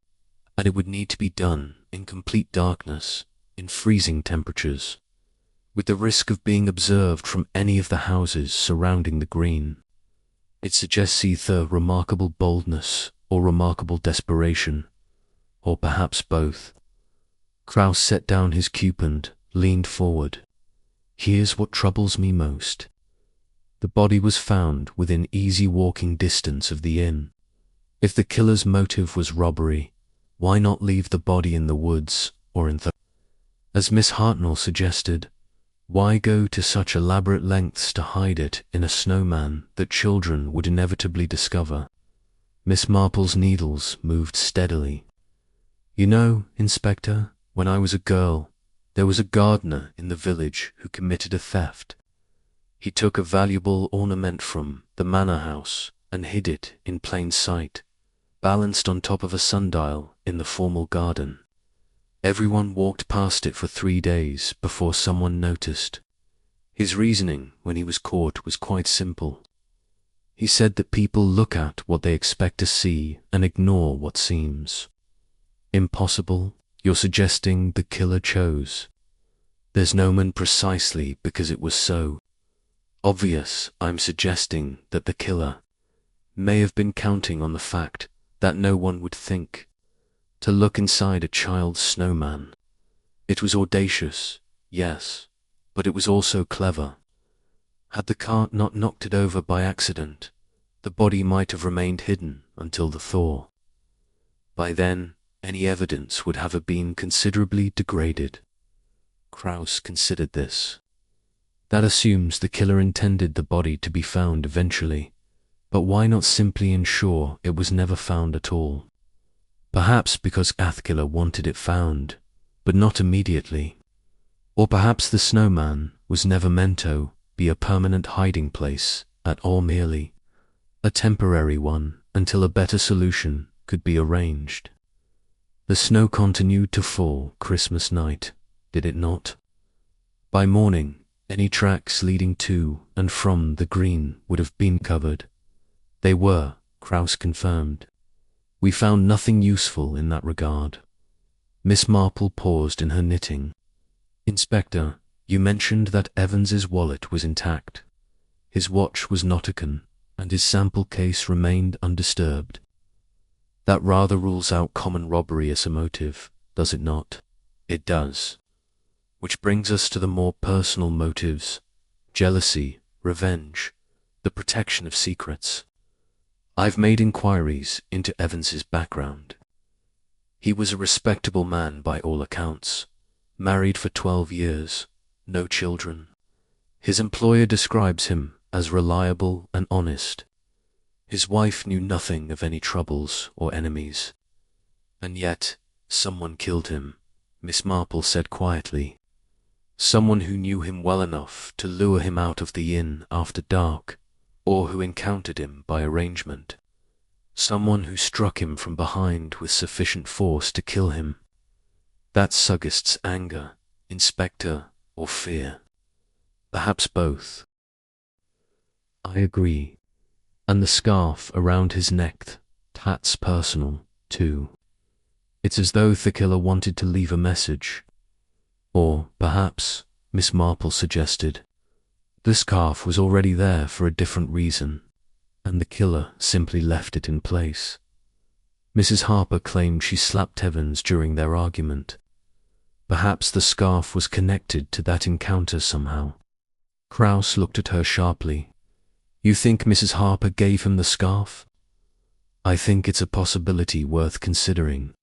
Speaker 1: and it would need to be done in complete darkness, in freezing temperatures, with the risk of being observed from any of the houses surrounding the green. It suggests either remarkable boldness or remarkable desperation, or perhaps both. Krause set down his cube and leaned forward. Here's what troubles me most. The body was found within easy walking distance of the inn. If the killer's motive was robbery, why not leave the body in the woods or in the... As Miss Hartnell suggested, why go to such elaborate lengths to hide it in a snowman that children would inevitably discover? Miss Marple's needles moved steadily. You know, Inspector, when I was a girl, there was a gardener in the village who committed a theft. He took a valuable ornament from the manor house and hid it in plain sight, balanced on top of a sundial in the formal garden. Everyone walked past it for 3 days before someone noticed. His reasoning when he was caught was quite simple. He said that people look at what they expect to see and ignore what seems. Impossible? You're suggesting the killer chose. There's Snowman precisely because it was so. Obvious, I'm suggesting that the killer may have been counting on the fact that no one would think to look inside a child's snowman. It was audacious, yes, but it was also clever. Had the cart not knocked it over by accident, the body might have remained hidden until the thaw. By then, any evidence would have been considerably degraded. Krause considered this. That assumes the killer intended the body to be found eventually, but why not simply ensure it was never found at all? Perhaps because Athkiller wanted it found, but not immediately. Or perhaps the snowman was never meant to be a permanent hiding place at all, merely a temporary one until a better solution could be arranged. The snow continued to fall Christmas night, did it not? By morning, any tracks leading to and from the green would have been covered. They were, Krause confirmed. We found nothing useful in that regard. Miss Marple paused in her knitting. Inspector, you mentioned that Evans's wallet was intact. His watch was Nautican, and his sample case remained undisturbed. That rather rules out common robbery as a motive, does it not? It does. Which brings us to the more personal motives: jealousy, revenge, the protection of secrets. I've made inquiries into Evans's background. He was a respectable man by all accounts, married for 12 years, no children. His employer describes him as reliable and honest. His wife knew nothing of any troubles or enemies. And yet, someone killed him, Miss Marple said quietly. Someone who knew him well enough to lure him out of the inn after dark, or who encountered him by arrangement. Someone who struck him from behind with sufficient force to kill him. That suggests anger, Inspector, or fear. Perhaps both. I agree. And the scarf around his neck, that's personal, too. It's as though the killer wanted to leave a message. Or, perhaps, Miss Marple suggested, the scarf was already there for a different reason, and the killer simply left it in place. Mrs. Harper claimed she slapped Evans during their argument. Perhaps the scarf was connected to that encounter somehow. Krauss looked at her sharply. You think Mrs. Harper gave him the scarf? I think it's a possibility worth considering.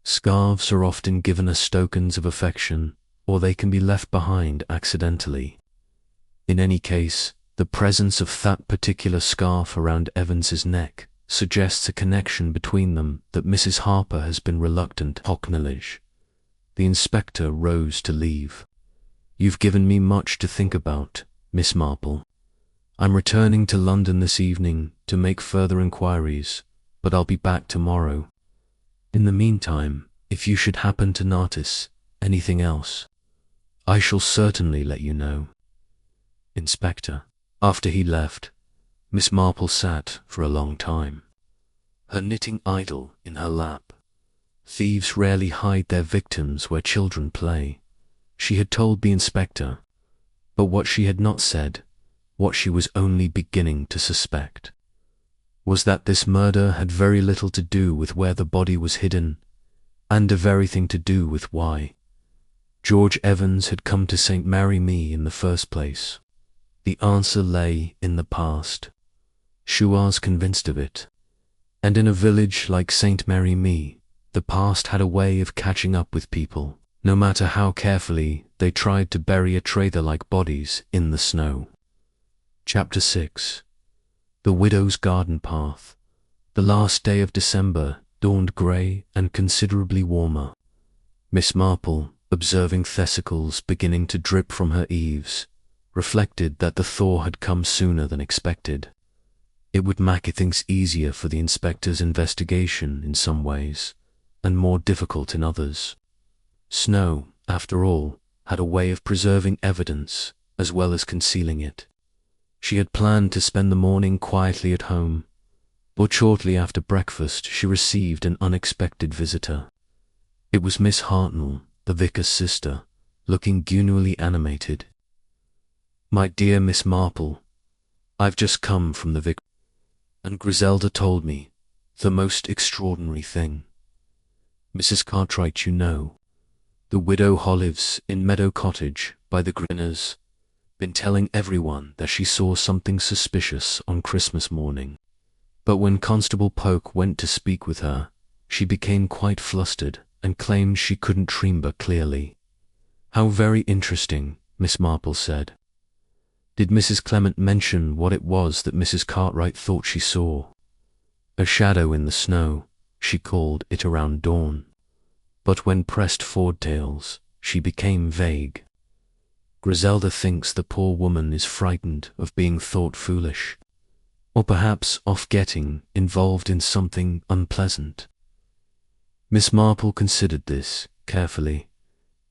Speaker 1: Scarves are often given as tokens of affection, or they can be left behind accidentally. In any case, the presence of that particular scarf around Evans's neck suggests a connection between them that Mrs. Harper has been reluctant to acknowledge. The inspector rose to leave. You've given me much to think about, Miss Marple. I'm returning to London this evening to make further inquiries, but I'll be back tomorrow. In the meantime, if you should happen to notice anything else, I shall certainly let you know. Inspector. After he left, Miss Marple sat for a long time, her knitting idle in her lap. Thieves rarely hide their victims where children play. She had told the inspector, but what she had not said, what she was only beginning to suspect, was that this murder had very little to do with where the body was hidden, and everything to do with why George Evans had come to St. Mary Me in the first place. The answer lay in the past. She was convinced of it. And in a village like St. Mary Me, the past had a way of catching up with people, no matter how carefully they tried to bury a traitor-like bodies in the snow. Chapter 6. The Widow's Garden Path. The last day of December dawned grey and considerably warmer. Miss Marple, observing thessicles beginning to drip from her eaves, reflected that the thaw had come sooner than expected. It would make things easier for the inspector's investigation in some ways, and more difficult in others. Snow, after all, had a way of preserving evidence as well as concealing it. She had planned to spend the morning quietly at home, but shortly after breakfast she received an unexpected visitor. It was Miss Hartnell, the vicar's sister, looking genially animated. My dear Miss Marple, I've just come from the vicar, and Griselda told me the most extraordinary thing. Mrs. Cartwright, you know, the widow who lives in Meadow Cottage by the Grinners, been telling everyone that she saw something suspicious on Christmas morning. But when Constable Polk went to speak with her, she became quite flustered and claimed she couldn't remember clearly. How very interesting, Miss Marple said. Did Mrs. Clement mention what it was that Mrs. Cartwright thought she saw? A shadow in the snow, she called it around dawn. But when pressed for details, she became vague. Griselda thinks the poor woman is frightened of being thought foolish, or perhaps of getting involved in something unpleasant. Miss Marple considered this carefully.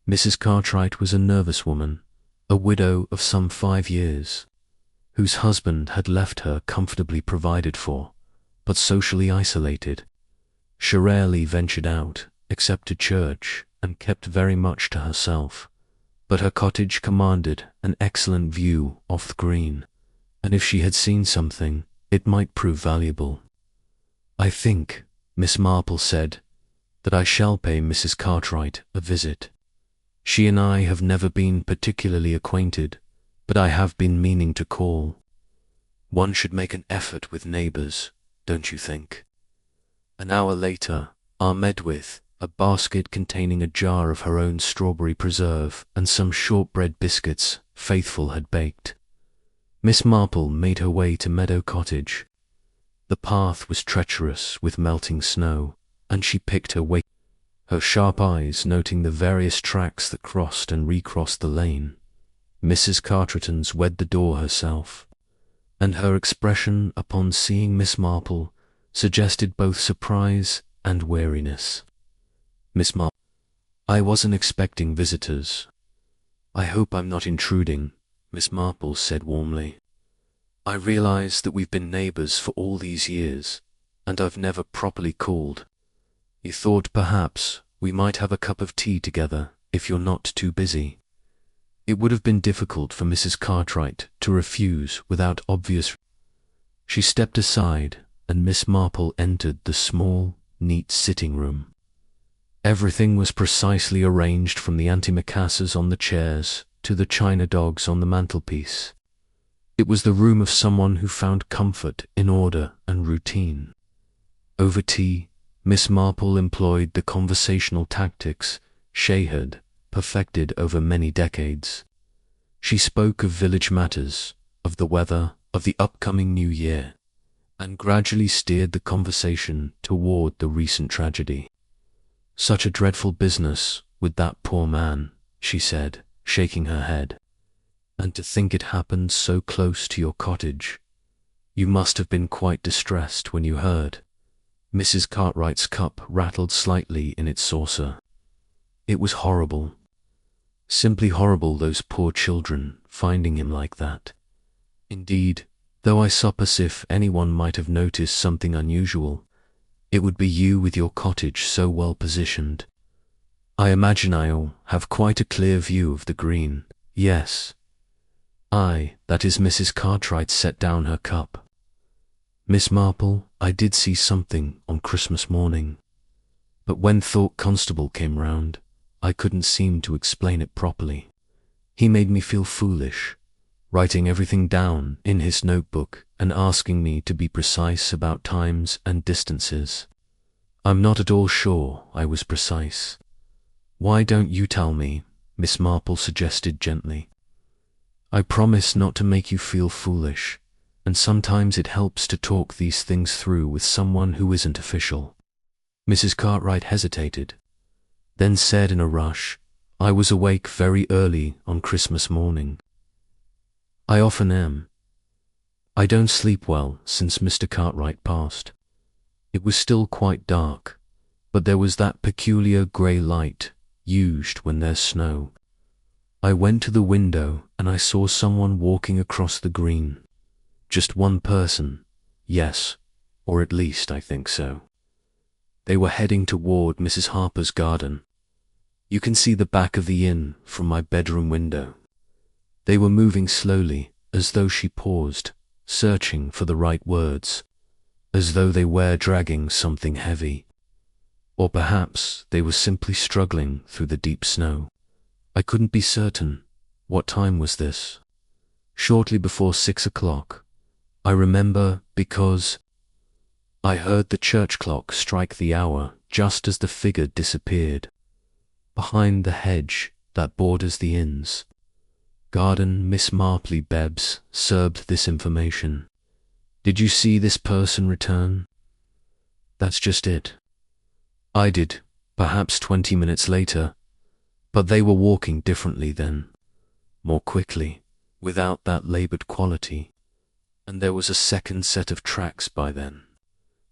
Speaker 1: Mrs. Cartwright was a nervous woman, a widow of some 5 years, whose husband had left her comfortably provided for, but socially isolated. She rarely ventured out, except to church, and kept very much to herself. But her cottage commanded an excellent view of the green, and if she had seen something, it might prove valuable. I think, Miss Marple said, that I shall pay Mrs. Cartwright a visit. She and I have never been particularly acquainted, but I have been meaning to call. One should make an effort with neighbours, don't you think? An hour later, I met with a basket containing a jar of her own strawberry preserve and some shortbread biscuits Faithful had baked. Miss Marple made her way to Meadow Cottage. The path was treacherous with melting snow, and she picked her way, her sharp eyes noting the various tracks that crossed and recrossed the lane. Mrs. Cartwright wed the door herself, and her expression upon seeing Miss Marple suggested both surprise and weariness. Miss Marple, I wasn't expecting visitors. I hope I'm not intruding, Miss Marple said warmly. I realize that we've been neighbours for all these years, and I've never properly called. He thought perhaps we might have a cup of tea together if you're not too busy. It would have been difficult for Mrs. Cartwright to refuse without obvious. She stepped aside, and Miss Marple entered the small, neat sitting room. Everything was precisely arranged, from the antimacassars on the chairs to the china dogs on the mantelpiece. It was the room of someone who found comfort in order and routine. Over tea, Miss Marple employed the conversational tactics she had perfected over many decades. She spoke of village matters, of the weather, of the upcoming new year, and gradually steered the conversation toward the recent tragedy. "Such a dreadful business with that poor man," she said, shaking her head. "And to think it happened so close to your cottage. You must have been quite distressed when you heard." Mrs. Cartwright's cup rattled slightly in its saucer. "It was horrible. Simply horrible, those poor children finding him like that. Indeed, though I suppose if anyone might have noticed something unusual, it would be you, with your cottage so well positioned. I imagine I'll have quite a clear view of the green." "Yes. That is." Mrs. Cartwright set down her cup. "Miss Marple, I did see something on Christmas morning, but when Thorpe Constable came round, I couldn't seem to explain it properly. He made me feel foolish, writing everything down in his notebook and asking me to be precise about times and distances. I'm not at all sure I was precise." "Why don't you tell me?" Miss Marple suggested gently. "I promise not to make you feel foolish, and sometimes it helps to talk these things through with someone who isn't official." Mrs. Cartwright hesitated, then said in a rush, "I was awake very early on Christmas morning. I often am. I don't sleep well since Mr. Cartwright passed. It was still quite dark, but there was that peculiar grey light used when there's snow. I went to the window and I saw someone walking across the green. Just one person, yes, or at least I think so. They were heading toward Mrs. Harper's garden. You can see the back of the inn from my bedroom window. They were moving slowly, as though she paused, searching for the right words, as though they were dragging something heavy. Or perhaps they were simply struggling through the deep snow. I couldn't be certain. What time was this? Shortly before 6 o'clock. I remember because I heard the church clock strike the hour just as the figure disappeared behind the hedge that borders the inn's garden. Miss Marple Bebbs served this information. "Did you see this person return?" "That's just it. I did, perhaps 20 minutes later, but they were walking differently then, more quickly, without that laboured quality, and there was a second set of tracks by then,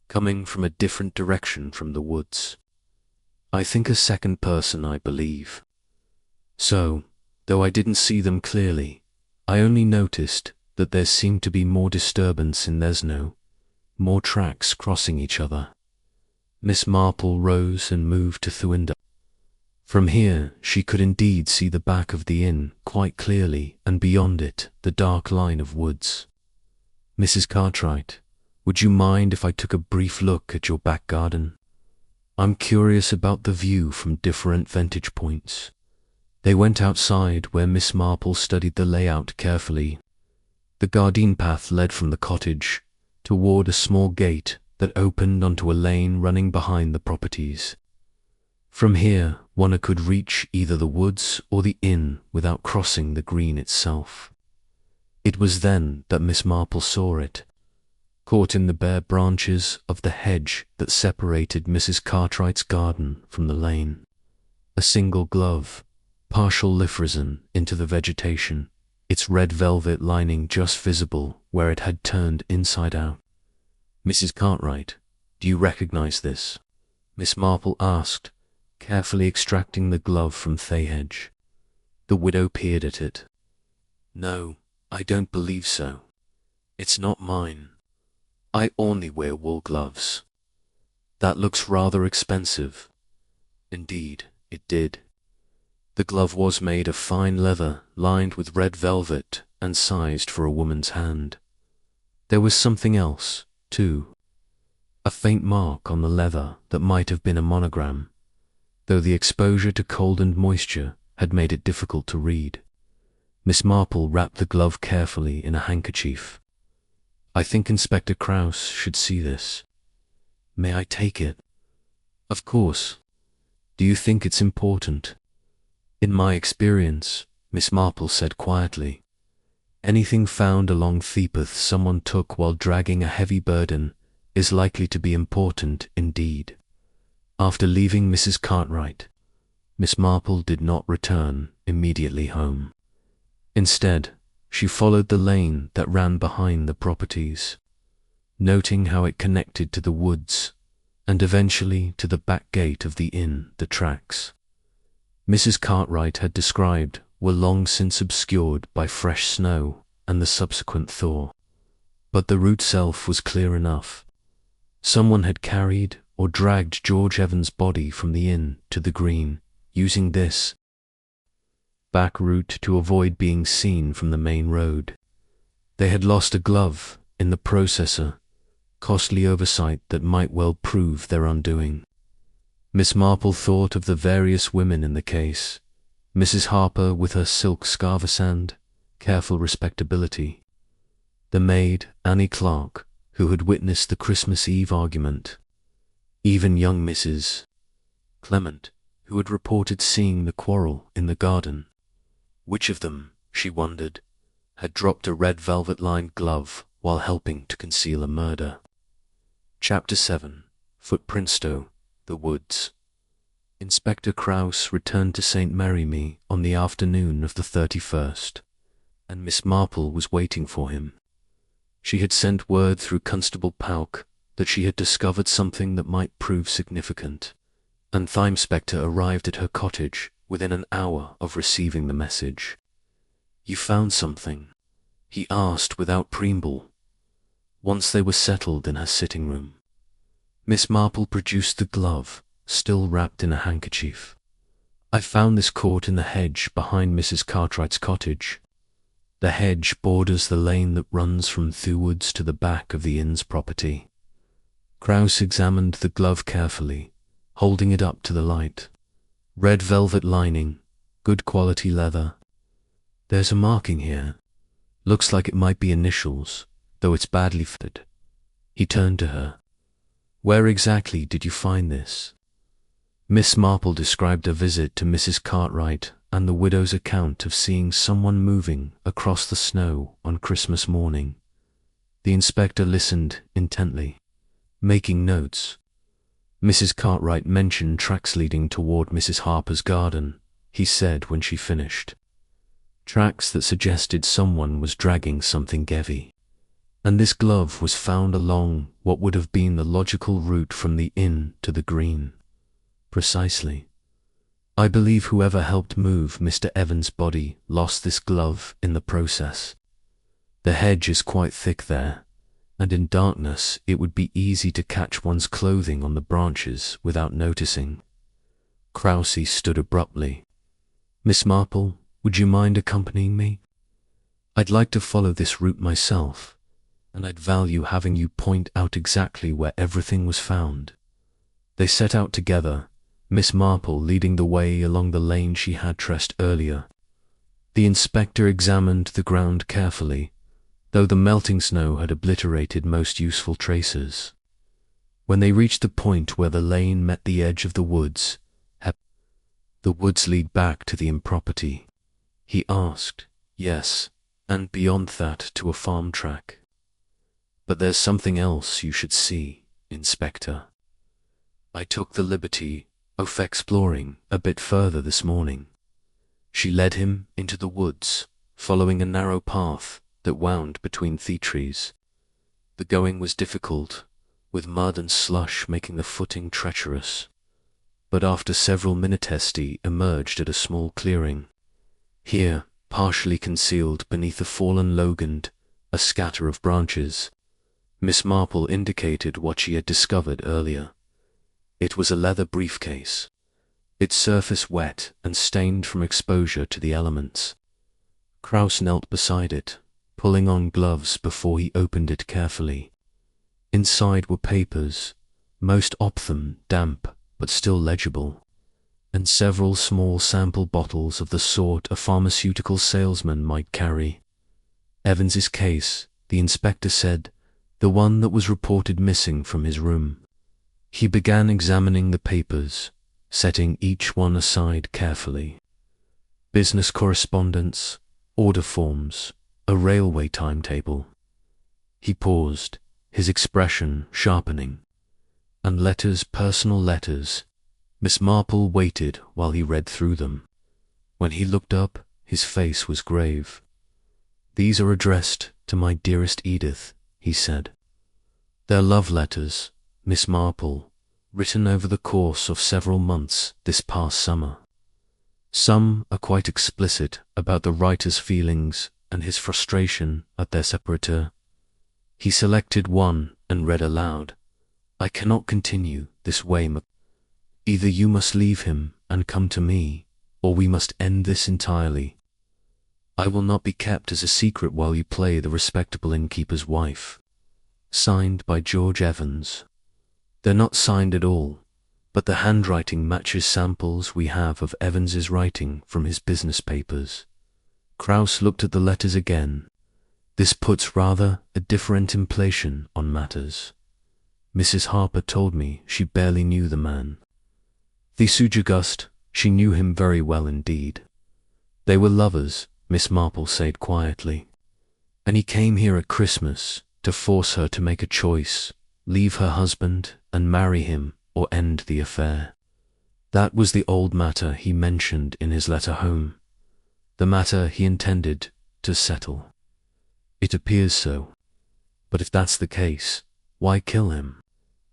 Speaker 1: coming from a different direction from the woods. I think a second person, I believe. So, though I didn't see them clearly, I only noticed that there seemed to be more disturbance in their snow, more tracks crossing each other." Miss Marple rose and moved to the window. From here she could indeed see the back of the inn quite clearly, and beyond it the dark line of woods. "Mrs. Cartwright, would you mind if I took a brief look at your back garden? I'm curious about the view from different vantage points." They went outside, where Miss Marple studied the layout carefully. The garden path led from the cottage toward a small gate that opened onto a lane running behind the properties. From here, one could reach either the woods or the inn without crossing the green itself. It was then that Miss Marple saw it, caught in the bare branches of the hedge that separated Mrs. Cartwright's garden from the lane. A single glove, partial lift risen into the vegetation, its red velvet lining just visible where it had turned inside out. "Mrs. Cartwright, do you recognize this?" Miss Marple asked, carefully extracting the glove from the hedge. The widow peered at it. "No, I don't believe so. It's not mine. I only wear wool gloves." That looks rather expensive. Indeed, it did. The glove was made of fine leather, lined with red velvet, and sized for a woman's hand. There was something else, too. A faint mark on the leather that might have been a monogram, though the exposure to cold and moisture had made it difficult to read. Miss Marple wrapped the glove carefully in a handkerchief. I think Inspector Krauss should see this. May I take it? Of course. Do you think it's important? In my experience, Miss Marple said quietly, anything found along the path someone took while dragging a heavy burden is likely to be important indeed. After leaving Mrs. Cartwright, Miss Marple did not return immediately home. Instead, she followed the lane that ran behind the properties, noting how it connected to the woods and eventually to the back gate of the inn the tracks Mrs. Cartwright had described were long since obscured by fresh snow and the subsequent thaw. But the route itself was clear enough. Someone had carried or dragged George Evans' body from the inn to the green, using this back route to avoid being seen from the main road. They had lost a glove in the processor, costly oversight that might well prove their undoing. Miss Marple thought of the various women in the case, Mrs. Harper with her silk scarf and careful respectability, the maid, Annie Clark, who had witnessed the Christmas Eve argument, even young Mrs. Clement, who had reported seeing the quarrel in the garden. Which of them, she wondered, had dropped a red velvet-lined glove while helping to conceal a murder? Chapter 7. Footprints to the woods. Inspector Krauss returned to St. Mary-me on the afternoon of the 31st, and Miss Marple was waiting for him. She had sent word through Constable Pauck that she had discovered something that might prove significant, and the inspector arrived at her cottage within an hour of receiving the message. You found something? He asked without preamble, once they were settled in her sitting room. Miss Marple produced the glove, still wrapped in a handkerchief. I found this caught in the hedge behind Mrs. Cartwright's cottage. The hedge borders the lane that runs from the woods to the back of the inn's property. Krauss examined the glove carefully, holding it up to the light. Red velvet lining, good quality leather. There's a marking here. Looks like it might be initials, though it's badly fitted. He turned to her. Where exactly did you find this? Miss Marple described a visit to Mrs. Cartwright and the widow's account of seeing someone moving across the snow on Christmas morning. The inspector listened intently, making notes. Mrs. Cartwright mentioned tracks leading toward Mrs. Harper's garden, he said when she finished. Tracks that suggested someone was dragging something heavy. And this glove was found along what would have been the logical route from the inn to the green. Precisely. I believe whoever helped move Mr. Evans' body lost this glove in the process. The hedge is quite thick there, and in darkness it would be easy to catch one's clothing on the branches without noticing. Krauss stood abruptly. Miss Marple, would you mind accompanying me? I'd like to follow this route myself, and I'd value having you point out exactly where everything was found. They set out together, Miss Marple leading the way along the lane she had traced earlier. The inspector examined the ground carefully, though the melting snow had obliterated most useful traces. When they reached the point where the lane met the edge of the woods lead back to the inn property, he asked. Yes, and beyond that to a farm track. But there's something else you should see, Inspector. I took the liberty of exploring a bit further this morning. She led him into the woods, following a narrow path that wound between the trees. The going was difficult, with mud and slush making the footing treacherous, but after several minutes he emerged at a small clearing. Here, partially concealed beneath a fallen log and a scatter of branches, Miss Marple indicated what she had discovered earlier. It was a leather briefcase, its surface wet and stained from exposure to the elements. Kraus knelt beside it, pulling on gloves before he opened it carefully. Inside were papers, most of them damp but still legible, and several small sample bottles of the sort a pharmaceutical salesman might carry. Evans's case, the inspector said, the one that was reported missing from his room. He began examining the papers, setting each one aside carefully. Business correspondence, order forms, a railway timetable. He paused, his expression sharpening. And letters, personal letters. Miss Marple waited while he read through them. When he looked up, his face was grave. "These are addressed to my dearest Edith," he said. "They're love letters, Miss Marple, written over the course of several months this past summer. Some are quite explicit about the writer's feelings and his frustration at their separator." He selected one and read aloud. "I cannot continue this way, Either you must leave him and come to me, or we must end this entirely. I will not be kept as a secret while you play the respectable innkeeper's wife. Signed by George Evans." "They're not signed at all, but the handwriting matches samples we have of Evans's writing from his business papers." Kraus looked at the letters again. "This puts rather a different impression on matters. Mrs. Harper told me she barely knew the man. The Sujagust, she knew him very well indeed. They were lovers," Miss Marple said quietly. "And he came here at Christmas to force her to make a choice, leave her husband and marry him or end the affair. That was the old matter he mentioned in his letter home, the matter he intended to settle. It appears so. But if that's the case, why kill him?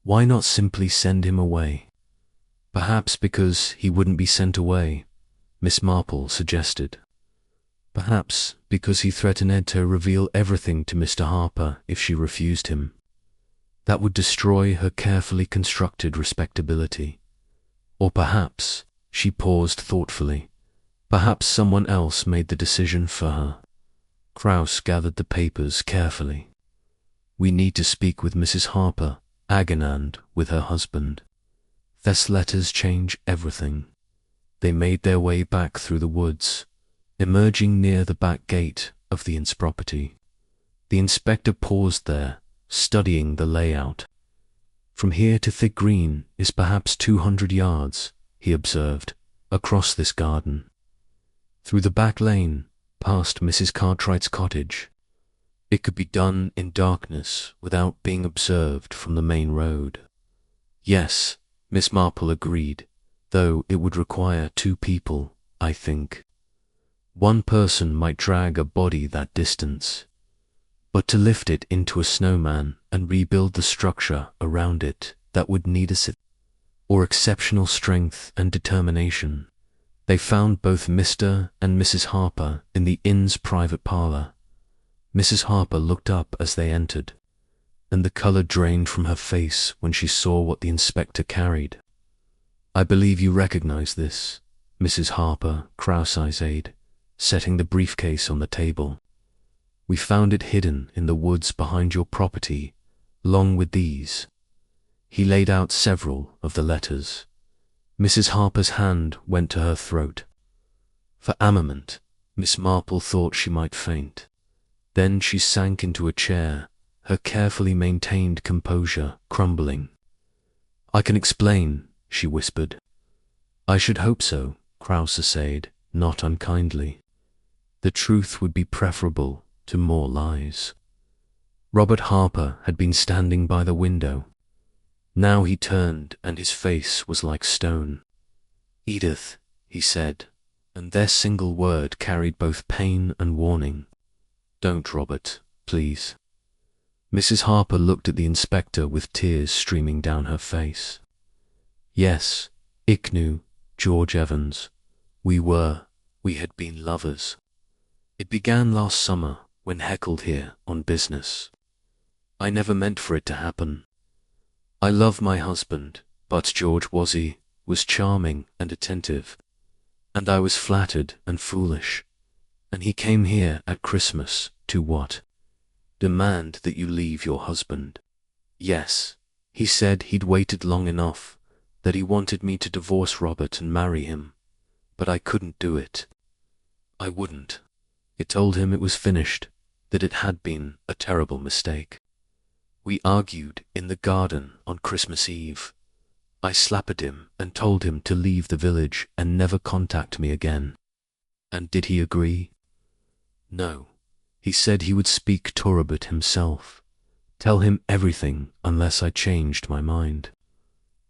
Speaker 1: Why not simply send him away?" "Perhaps because he wouldn't be sent away," Miss Marple suggested. "Perhaps because he threatened to reveal everything to Mr. Harper if she refused him. That would destroy her carefully constructed respectability. Or perhaps," she paused thoughtfully, "perhaps someone else made the decision for her." Kraus gathered the papers carefully. "We need to speak with Mrs. Harper, Agenand with her husband. These letters change everything." They made their way back through the woods, emerging near the back gate of the inn's property. The inspector paused there, studying the layout. "From here to Thick Green is perhaps 200 yards, he observed, across this garden. Through the back lane, past Mrs. Cartwright's cottage. It could be done in darkness without being observed from the main road." "Yes," Miss Marple agreed, "though it would require 2 people, I think. One person might drag a body that distance, but to lift it into a snowman and rebuild the structure around it, that would need a or exceptional strength and determination." They found both Mr. and Mrs. Harper in the inn's private parlor. Mrs. Harper looked up as they entered, and the color drained from her face when she saw what the inspector carried. "I believe you recognize this, Mrs. Harper," Kraus said, setting the briefcase on the table. "We found it hidden in the woods behind your property, along with these." He laid out several of the letters. Mrs. Harper's hand went to her throat. For a moment, Miss Marple thought she might faint. Then she sank into a chair, her carefully maintained composure crumbling. "I can explain," she whispered. "I should hope so," Kraus said, not unkindly. "The truth would be preferable to more lies." Robert Harper had been standing by the window. Now he turned and his face was like stone. "Edith," he said, and their single word carried both pain and warning. "Don't, Robert, please." Mrs. Harper looked at the inspector with tears streaming down her face. "Yes, ich knew George Evans. We had been lovers. It began last summer when heckled here on business. I never meant for it to happen. I love my husband, But George was charming and attentive, and I was flattered and foolish. And he came here at Christmas to what? Demand that you leave your husband. Yes, he said he'd waited long enough, that he wanted me to divorce Robert and marry him, but I couldn't do it. I wouldn't. It told him it was finished, that it had been a terrible mistake. We argued in the garden on Christmas Eve. I slapped him and told him to leave the village and never contact me again. And did he agree? No. He said he would speak to Robert himself, tell him everything unless I changed my mind.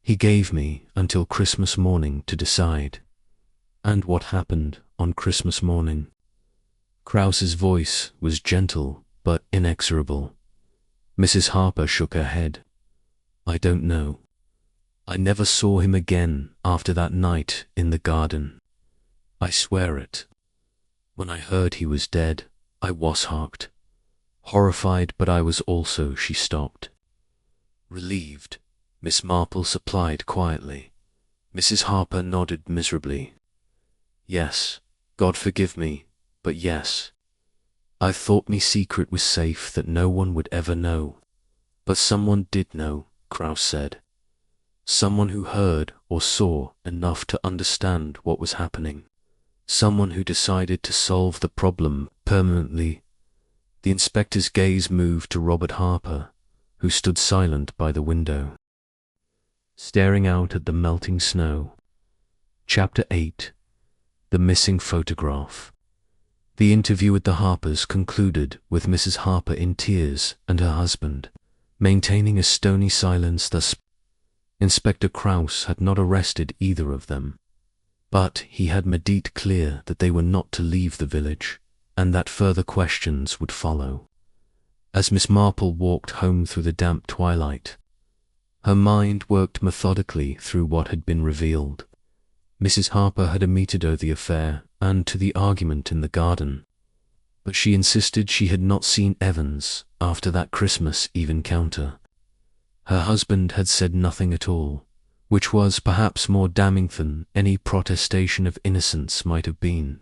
Speaker 1: He gave me until Christmas morning to decide. And what happened on Christmas morning? Krause's voice was gentle but inexorable. Mrs. Harper shook her head. I don't know. I never saw him again after that night in the garden. I swear it. When I heard he was dead, I was shocked. Horrified, but I was also, she stopped. Relieved, Miss Marple supplied quietly. Mrs. Harper nodded miserably. Yes, God forgive me, but yes. I thought me secret was safe, that no one would ever know. But someone did know, Krause said. Someone who heard or saw enough to understand what was happening. Someone who decided to solve the problem permanently. The inspector's gaze moved to Robert Harper, who stood silent by the window, staring out at the melting snow. Chapter 8. The Missing Photograph. The interview with the Harpers concluded with Mrs. Harper in tears and her husband maintaining a stony silence. Thus, Inspector Krause had not arrested either of them, but he had made it clear that they were not to leave the village, and that further questions would follow. As Miss Marple walked home through the damp twilight, her mind worked methodically through what had been revealed. Mrs. Harper had admitted to the affair and to the argument in the garden, but she insisted she had not seen Evans after that Christmas Eve encounter. Her husband had said nothing at all, which was perhaps more damning than any protestation of innocence might have been.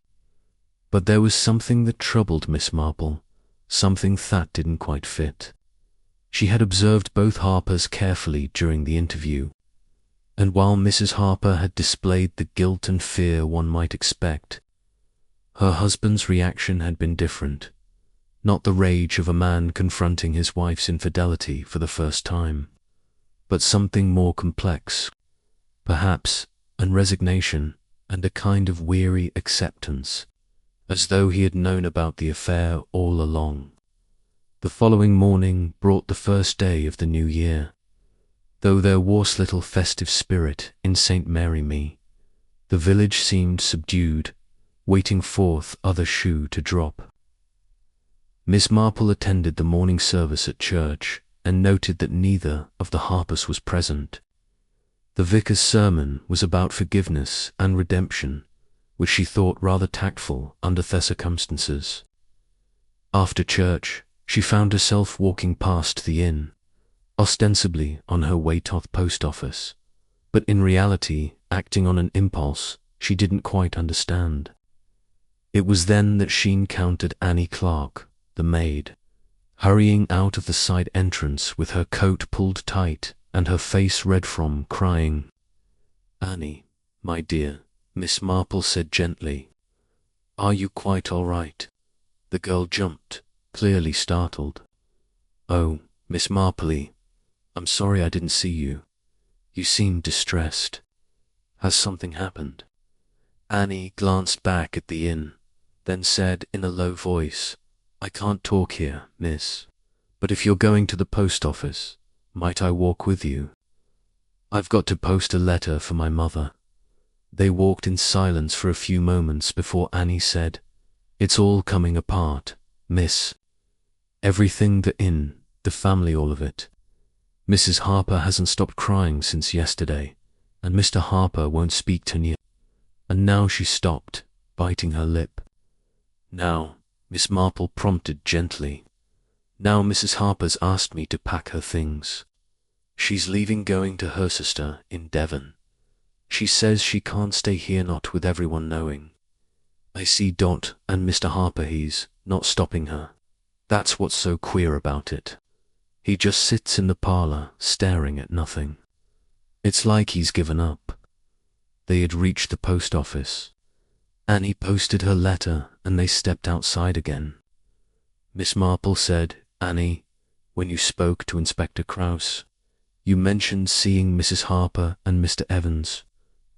Speaker 1: But there was something that troubled Miss Marple, something that didn't quite fit. She had observed both Harpers carefully during the interview, and while Mrs. Harper had displayed the guilt and fear one might expect, her husband's reaction had been different. Not the rage of a man confronting his wife's infidelity for the first time, but something more complex, perhaps an resignation and a kind of weary acceptance, as though he had known about the affair all along. The following morning brought the first day of the new year. Though there was little festive spirit in St. Mary Me, the village seemed subdued, waiting forth other shoe to drop. Miss Marple attended the morning service at church and noted that neither of the Harpers was present. The vicar's sermon was about forgiveness and redemption, which she thought rather tactful under the circumstances. After church, she found herself walking past the inn, ostensibly on her way to the post office, but in reality acting on an impulse she didn't quite understand. It was then that she encountered Annie Clark, the maid, hurrying out of the side entrance with her coat pulled tight and her face red from crying. "Annie, my dear," Miss Marple said gently, "are you quite all right?" The girl jumped, clearly startled. "Oh, Miss Marple, I'm sorry I didn't see you. You seemed distressed. Has something happened?" Annie glanced back at the inn, then said in a low voice, "I can't talk here, miss, but if you're going to the post office, might I walk with you? I've got to post a letter for my mother." They walked in silence for a few moments before Annie said, "It's all coming apart, miss. Everything, the inn, the family, all of it. Mrs. Harper hasn't stopped crying since yesterday, and Mr. Harper won't speak to me." And now she stopped, biting her lip. "Now," Miss Marple prompted gently, "now Mrs. Harper's asked me to pack her things." She's leaving, going to her sister in Devon. She says she can't stay here, not with everyone knowing. I see Dot and Mr. Harper, he's not stopping her. That's what's so queer about it. He just sits in the parlor, staring at nothing. It's like he's given up. They had reached the post office. Annie posted her letter and they stepped outside again. Miss Marple said, "Annie, when you spoke to Inspector Krauss, you mentioned seeing Mrs. Harper and Mr. Evans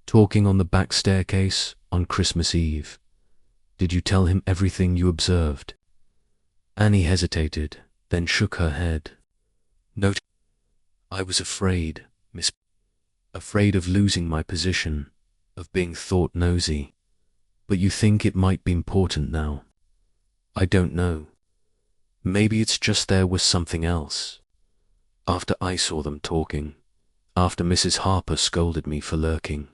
Speaker 1: talking on the back staircase on Christmas Eve. Did you tell him everything you observed?" Annie hesitated, then shook her head. "No, I was afraid, Miss. Afraid of losing my position, of being thought nosy. But you think it might be important now? I don't know. Maybe it's just there was something else. After I saw them talking, after Mrs. Harper scolded me for lurking,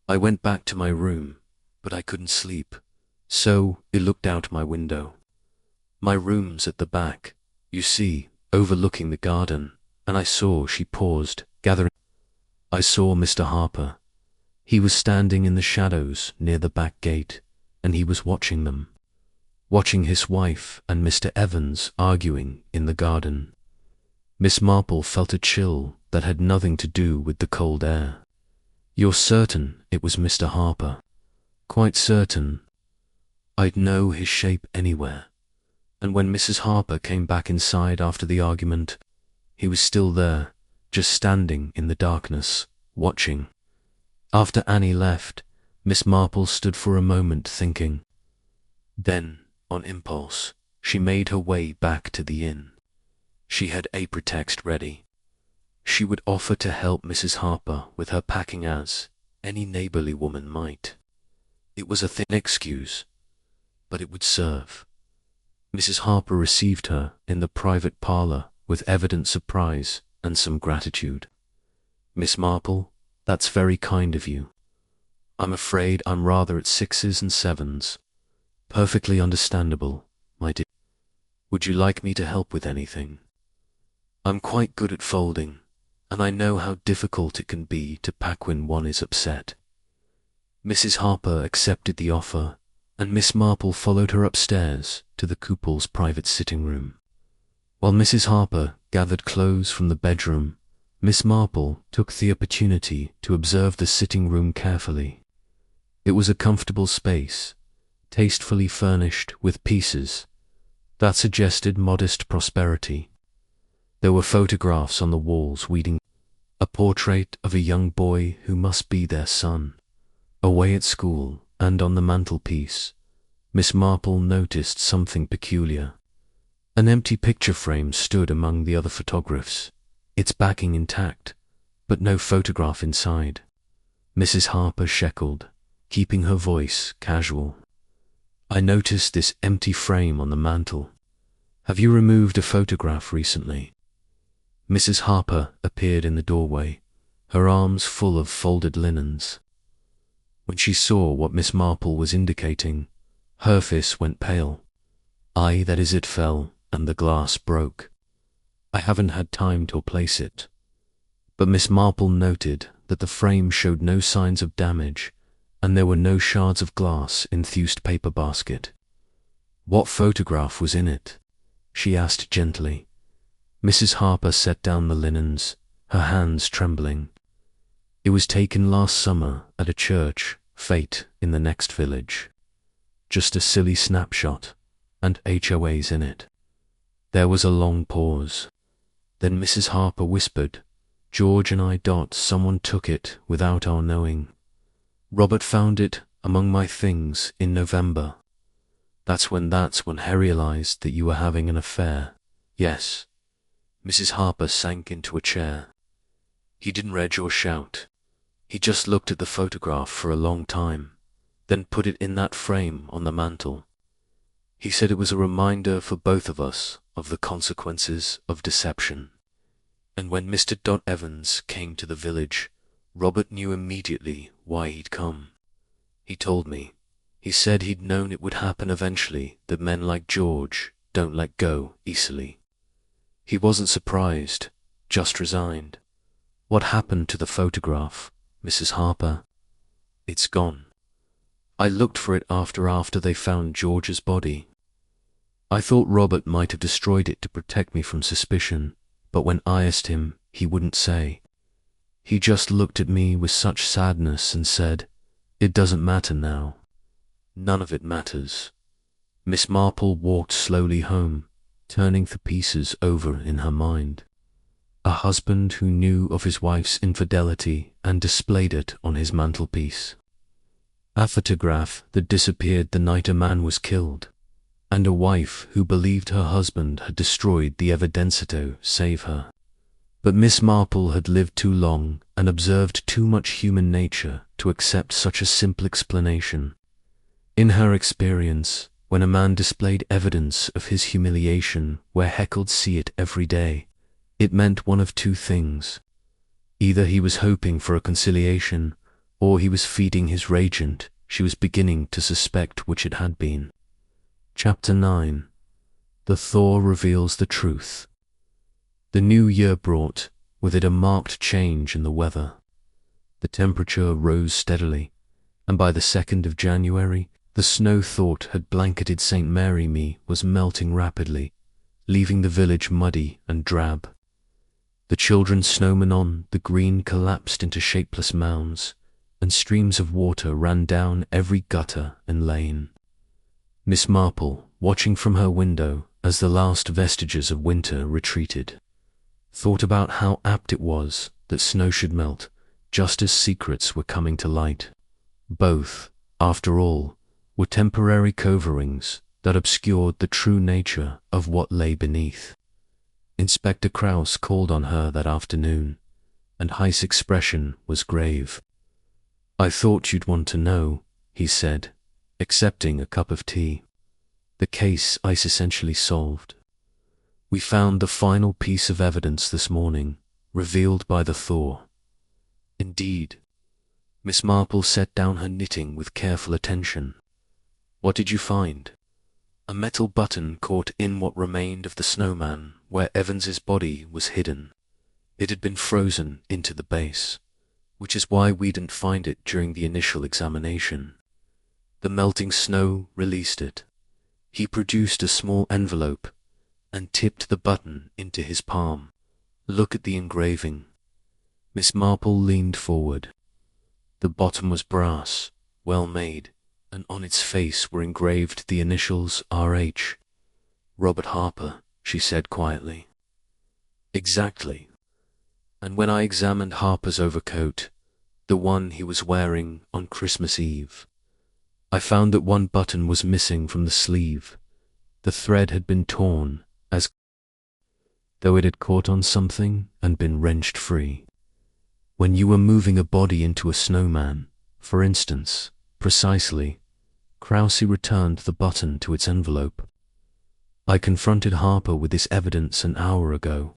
Speaker 1: I went back to my room, but I couldn't sleep, so I looked out my window. My room's at the back, you see, overlooking the garden, and I saw," she paused, gathering. "I saw Mr. Harper. He was standing in the shadows near the back gate, and he was watching them, watching his wife and Mr. Evans arguing in the garden." Miss Marple felt a chill that had nothing to do with the cold air. "You're certain it was Mr. Harper?" "Quite certain. I'd know his shape anywhere. And when Mrs. Harper came back inside after the argument, he was still there, just standing in the darkness, watching." After Annie left, Miss Marple stood for a moment thinking. Then, on impulse, she made her way back to the inn. She had a pretext ready. She would offer to help Mrs. Harper with her packing as any neighborly woman might. It was a thin excuse, but it would serve. Mrs. Harper received her in the private parlor with evident surprise and some gratitude. "Miss Marple, that's very kind of you. I'm afraid I'm rather at sixes and sevens." "Perfectly understandable, my dear. Would you like me to help with anything? I'm quite good at folding, and I know how difficult it can be to pack when one is upset." Mrs. Harper accepted the offer, and Miss Marple followed her upstairs to the couple's private sitting room. While Mrs. Harper gathered clothes from the bedroom, Miss Marple took the opportunity to observe the sitting room carefully. It was a comfortable space, tastefully furnished with pieces that suggested modest prosperity. There were photographs on the walls reading, a portrait of a young boy who must be their son, away at school, and on the mantelpiece, Miss Marple noticed something peculiar. An empty picture frame stood among the other photographs, its backing intact, but no photograph inside. Mrs. Harper sheckled, keeping her voice casual. "I noticed this empty frame on the mantel. Have you removed a photograph recently?" Mrs. Harper appeared in the doorway, her arms full of folded linens. When she saw what Miss Marple was indicating, her face went pale. That is, it fell, and the glass broke. I haven't had time to replace it." But Miss Marple noted that the frame showed no signs of damage, and there were no shards of glass in the used paper basket. "What photograph was in it?" she asked gently. Mrs. Harper set down the linens, her hands trembling. "It was taken last summer at a church fete in the next village. Just a silly snapshot, and HOAs in it." There was a long pause. Then Mrs. Harper whispered, "George and I. Someone took it without our knowing. Robert found it among my things in November. That's when Harry realized that you were having an affair." "Yes." Mrs. Harper sank into a chair. "He didn't read or shout. He just looked at the photograph for a long time, then put it in that frame on the mantel. He said it was a reminder for both of us of the consequences of deception. And when Mr. Evans came to the village, Robert knew immediately why he'd come. He told me. He said he'd known it would happen eventually, that men like George don't let go easily. He wasn't surprised, just resigned. What happened to the photograph, Mrs. Harper? It's gone. I looked for it after they found George's body. I thought Robert might have destroyed it to protect me from suspicion, but when I asked him, he wouldn't say. He just looked at me with such sadness and said, "It doesn't matter now. None of it matters." Miss Marple walked slowly home, turning the pieces over in her mind. A husband who knew of his wife's infidelity and displayed it on his mantelpiece. A photograph that disappeared the night a man was killed, and a wife who believed her husband had destroyed the evidence to save her. But Miss Marple had lived too long and observed too much human nature to accept such a simple explanation. In her experience, when a man displayed evidence of his humiliation where Heckle'd see it every day, it meant one of two things. Either he was hoping for a conciliation, or he was feeding his ragent. She was beginning to suspect which it had been. Chapter 9. The Thaw Reveals the Truth. The new year brought with it a marked change in the weather. The temperature rose steadily, and by the 2nd of January, the snow thought had blanketed St. Mary Me was melting rapidly, leaving the village muddy and drab. The children's snowmen on the green collapsed into shapeless mounds, and streams of water ran down every gutter and lane. Miss Marple, watching from her window as the last vestiges of winter retreated, thought about how apt it was that snow should melt just as secrets were coming to light. Both, after all, were temporary coverings that obscured the true nature of what lay beneath. Inspector Krauss called on her that afternoon, and Heist's expression was grave. "I thought you'd want to know," he said, accepting a cup of tea. "The case Heist essentially solved. We found the final piece of evidence this morning, revealed by the thaw." "Indeed." Miss Marple set down her knitting with careful attention. "What did you find?" "A metal button caught in what remained of the snowman where Evans's body was hidden. It had been frozen into the base, which is why we didn't find it during the initial examination. The melting snow released it." He produced a small envelope and tipped the button into his palm. "Look at the engraving." Miss Marple leaned forward. The bottom was brass, well made, and on its face were engraved the initials R.H. "Robert Harper," she said quietly. "Exactly. And when I examined Harper's overcoat, the one he was wearing on Christmas Eve, I found that one button was missing from the sleeve. The thread had been torn, as though it had caught on something and been wrenched free. When you were moving a body into a snowman, for instance, precisely, Krause returned the button to its envelope. I confronted Harper with this evidence an hour ago.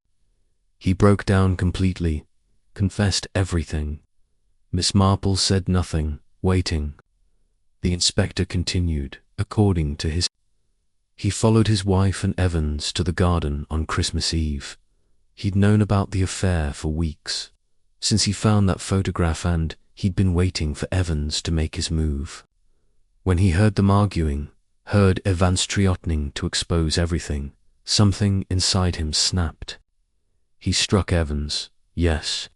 Speaker 1: He broke down completely, confessed everything. Miss Marple said nothing, waiting. The inspector continued, according to his. He followed his wife and Evans to the garden on Christmas Eve. He'd known about the affair for weeks, since he found that photograph, and he'd been waiting for Evans to make his move. When he heard them arguing, heard Evans threatening to expose everything, something inside him snapped. He struck Evans, yes.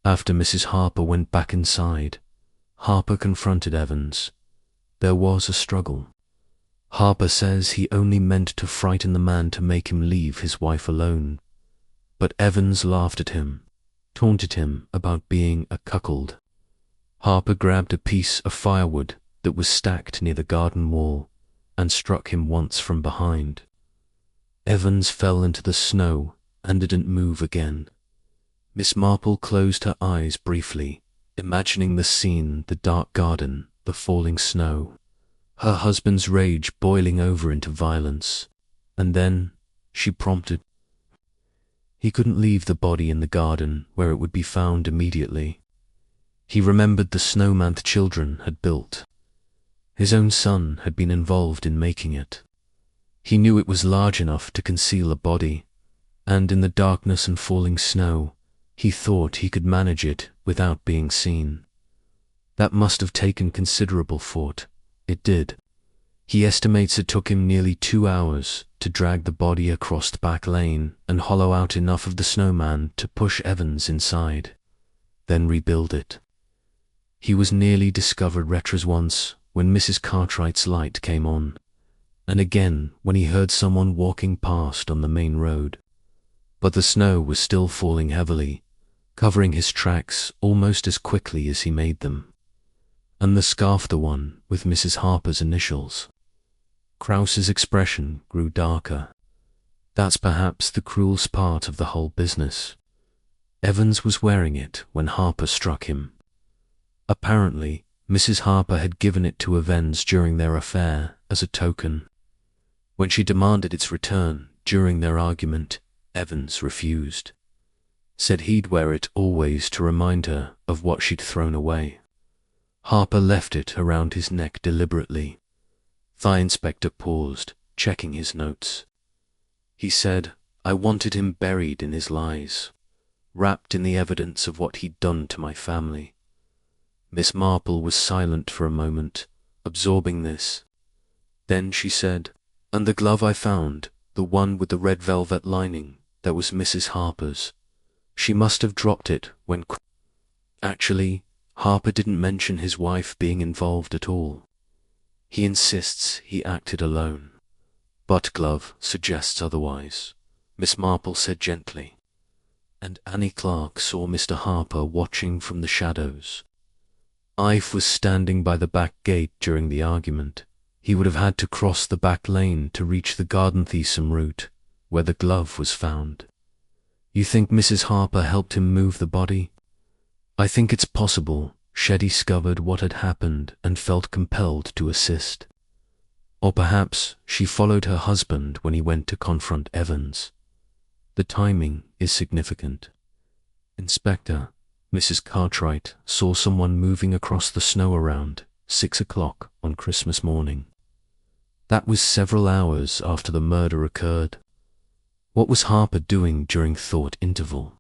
Speaker 1: After Mrs. Harper went back inside, Harper confronted Evans. There was a struggle. Harper says he only meant to frighten the man to make him leave his wife alone. But Evans laughed at him, taunted him about being a cuckold. Harper grabbed a piece of firewood that was stacked near the garden wall and struck him once from behind. Evans fell into the snow and didn't move again. Miss Marple closed her eyes briefly, imagining the scene, the dark garden, the falling snow, her husband's rage boiling over into violence, and then she prompted. He couldn't leave the body in the garden where it would be found immediately. He remembered the snowman the children had built. His own son had been involved in making it. He knew it was large enough to conceal a body, and in the darkness and falling snow, he thought he could manage it without being seen. That must have taken considerable thought. It did. He estimates it took him nearly 2 hours to drag the body across the back lane and hollow out enough of the snowman to push Evans inside, then rebuild it. He was nearly discovered retros once when Mrs. Cartwright's light came on, and again when he heard someone walking past on the main road. But the snow was still falling heavily, covering his tracks almost as quickly as he made them. And the scarf, the one with Mrs. Harper's initials. Krause's expression grew darker. That's perhaps the cruelest part of the whole business. Evans was wearing it when Harper struck him. Apparently, Mrs. Harper had given it to Evans during their affair as a token. When she demanded its return during their argument, Evans refused. Said he'd wear it always to remind her of what she'd thrown away. Harper left it around his neck deliberately. The inspector paused, checking his notes. He said, "I wanted him buried in his lies, wrapped in the evidence of what he'd done to my family." Miss Marple was silent for a moment, absorbing this. Then she said, "And the glove I found, the one with the red velvet lining, that was Mrs. Harper's. She must have dropped it when..." Actually, Harper didn't mention his wife being involved at all. He insists he acted alone. But glove suggests otherwise, Miss Marple said gently. And Annie Clark saw Mr. Harper watching from the shadows. Ive was standing by the back gate during the argument. He would have had to cross the back lane to reach the garden Thesum route, where the glove was found. You think Mrs. Harper helped him move the body? I think it's possible she discovered what had happened and felt compelled to assist. Or perhaps she followed her husband when he went to confront Evans. The timing is significant. Inspector, Mrs. Cartwright saw someone moving across the snow around 6 o'clock on Christmas morning. That was several hours after the murder occurred. What was Harper doing during thought interval?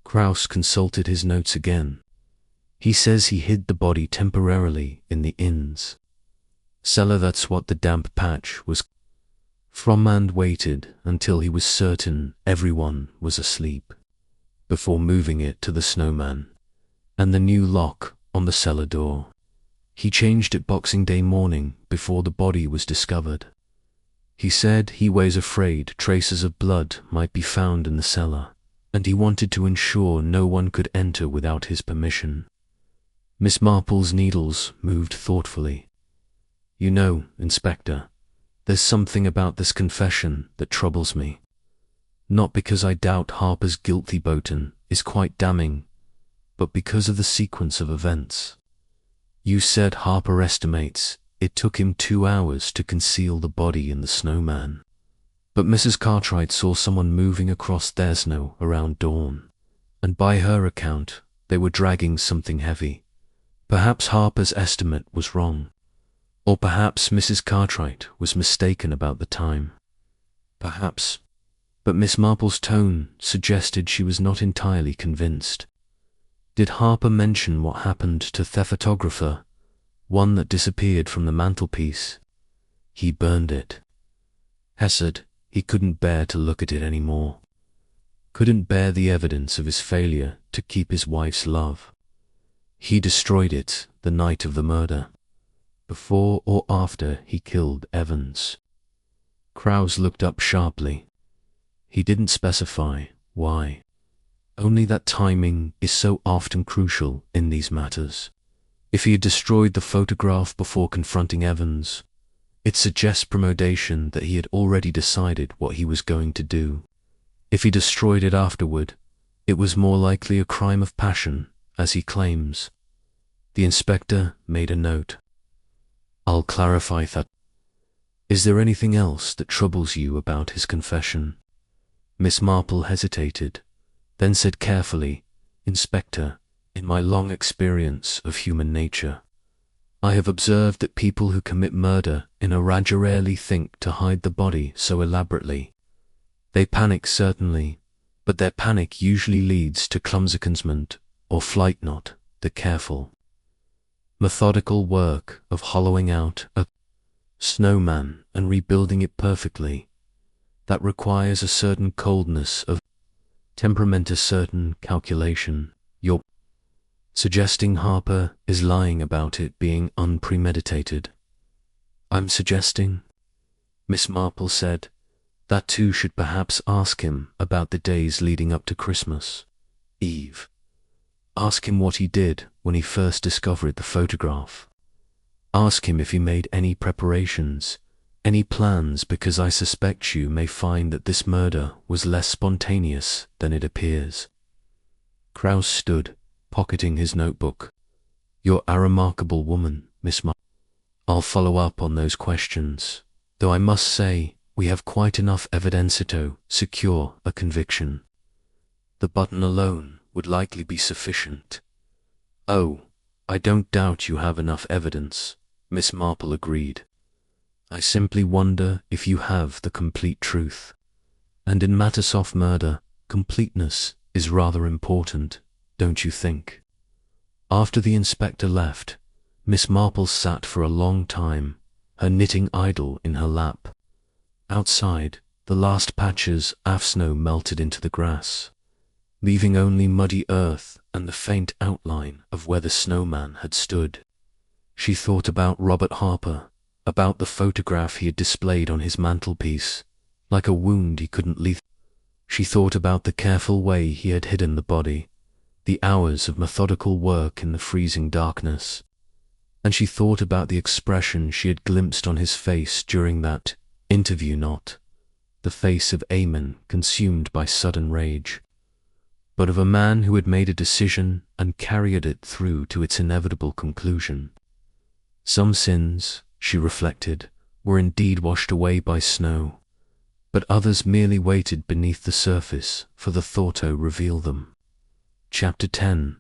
Speaker 1: Krause consulted his notes again. He says he hid the body temporarily in the inn's cellar. That's what the damp patch was. Fromand waited until he was certain everyone was asleep before moving it to the Snowman and the new lock on the cellar door. He changed it Boxing Day morning before the body was discovered. He said he was afraid traces of blood might be found in the cellar, and he wanted to ensure no one could enter without his permission. Miss Marple's needles moved thoughtfully. You know, Inspector, there's something about this confession that troubles me. Not because I doubt Harper's guilty Botan is quite damning, but because of the sequence of events. You said Harper estimates it took him 2 hours to conceal the body in the Snowman. But Mrs. Cartwright saw someone moving across their snow around dawn, and by her account, they were dragging something heavy. Perhaps Harper's estimate was wrong, or perhaps Mrs. Cartwright was mistaken about the time. Perhaps, but Miss Marple's tone suggested she was not entirely convinced. Did Harper mention what happened to the photographer, one that disappeared from the mantelpiece? He burned it. Hesed, he couldn't bear to look at it anymore. Couldn't bear the evidence of his failure to keep his wife's love. He destroyed it the night of the murder, before or after he killed Evans. Krause looked up sharply. He didn't specify why. Only that timing is so often crucial in these matters. If he had destroyed the photograph before confronting Evans, it suggests premeditation that he had already decided what he was going to do. If he destroyed it afterward, it was more likely a crime of passion, as he claims. The inspector made a note. I'll clarify that. Is there anything else that troubles you about his confession? Miss Marple hesitated, then said carefully, Inspector, in my long experience of human nature, I have observed that people who commit murder in a rage rarely think to hide the body so elaborately. They panic certainly, but their panic usually leads to clumsiconsment or flight, not the careful, methodical work of hollowing out a snowman and rebuilding it perfectly. That requires a certain coldness of temperament, a certain calculation. You're suggesting Harper is lying about it being unpremeditated? I'm suggesting, Miss Marple said, that too should perhaps ask him about the days leading up to Christmas Eve. Ask him what he did when he first discovered the photograph. Ask him if he made any preparations, any plans, because I suspect you may find that this murder was less spontaneous than it appears. Krause stood, pocketing his notebook. You're a remarkable woman, Miss Marple. I'll follow up on those questions, though I must say we have quite enough evidence to secure a conviction. The button alone would likely be sufficient. Oh, I don't doubt you have enough evidence, Miss Marple agreed. I simply wonder if you have the complete truth. And in matters of murder, completeness is rather important, don't you think? After the inspector left, Miss Marple sat for a long time, her knitting idle in her lap. Outside, the last patches of snow melted into the grass, leaving only muddy earth and the faint outline of where the snowman had stood. She thought about Robert Harper, about the photograph he had displayed on his mantelpiece, like a wound he couldn't leave. She thought about the careful way he had hidden the body, the hours of methodical work in the freezing darkness, and she thought about the expression she had glimpsed on his face during that interview, not the face of a man consumed by sudden rage, but of a man who had made a decision and carried it through to its inevitable conclusion. Some sins, she reflected, were indeed washed away by snow, but others merely waited beneath the surface for the thought to reveal them. Chapter 10.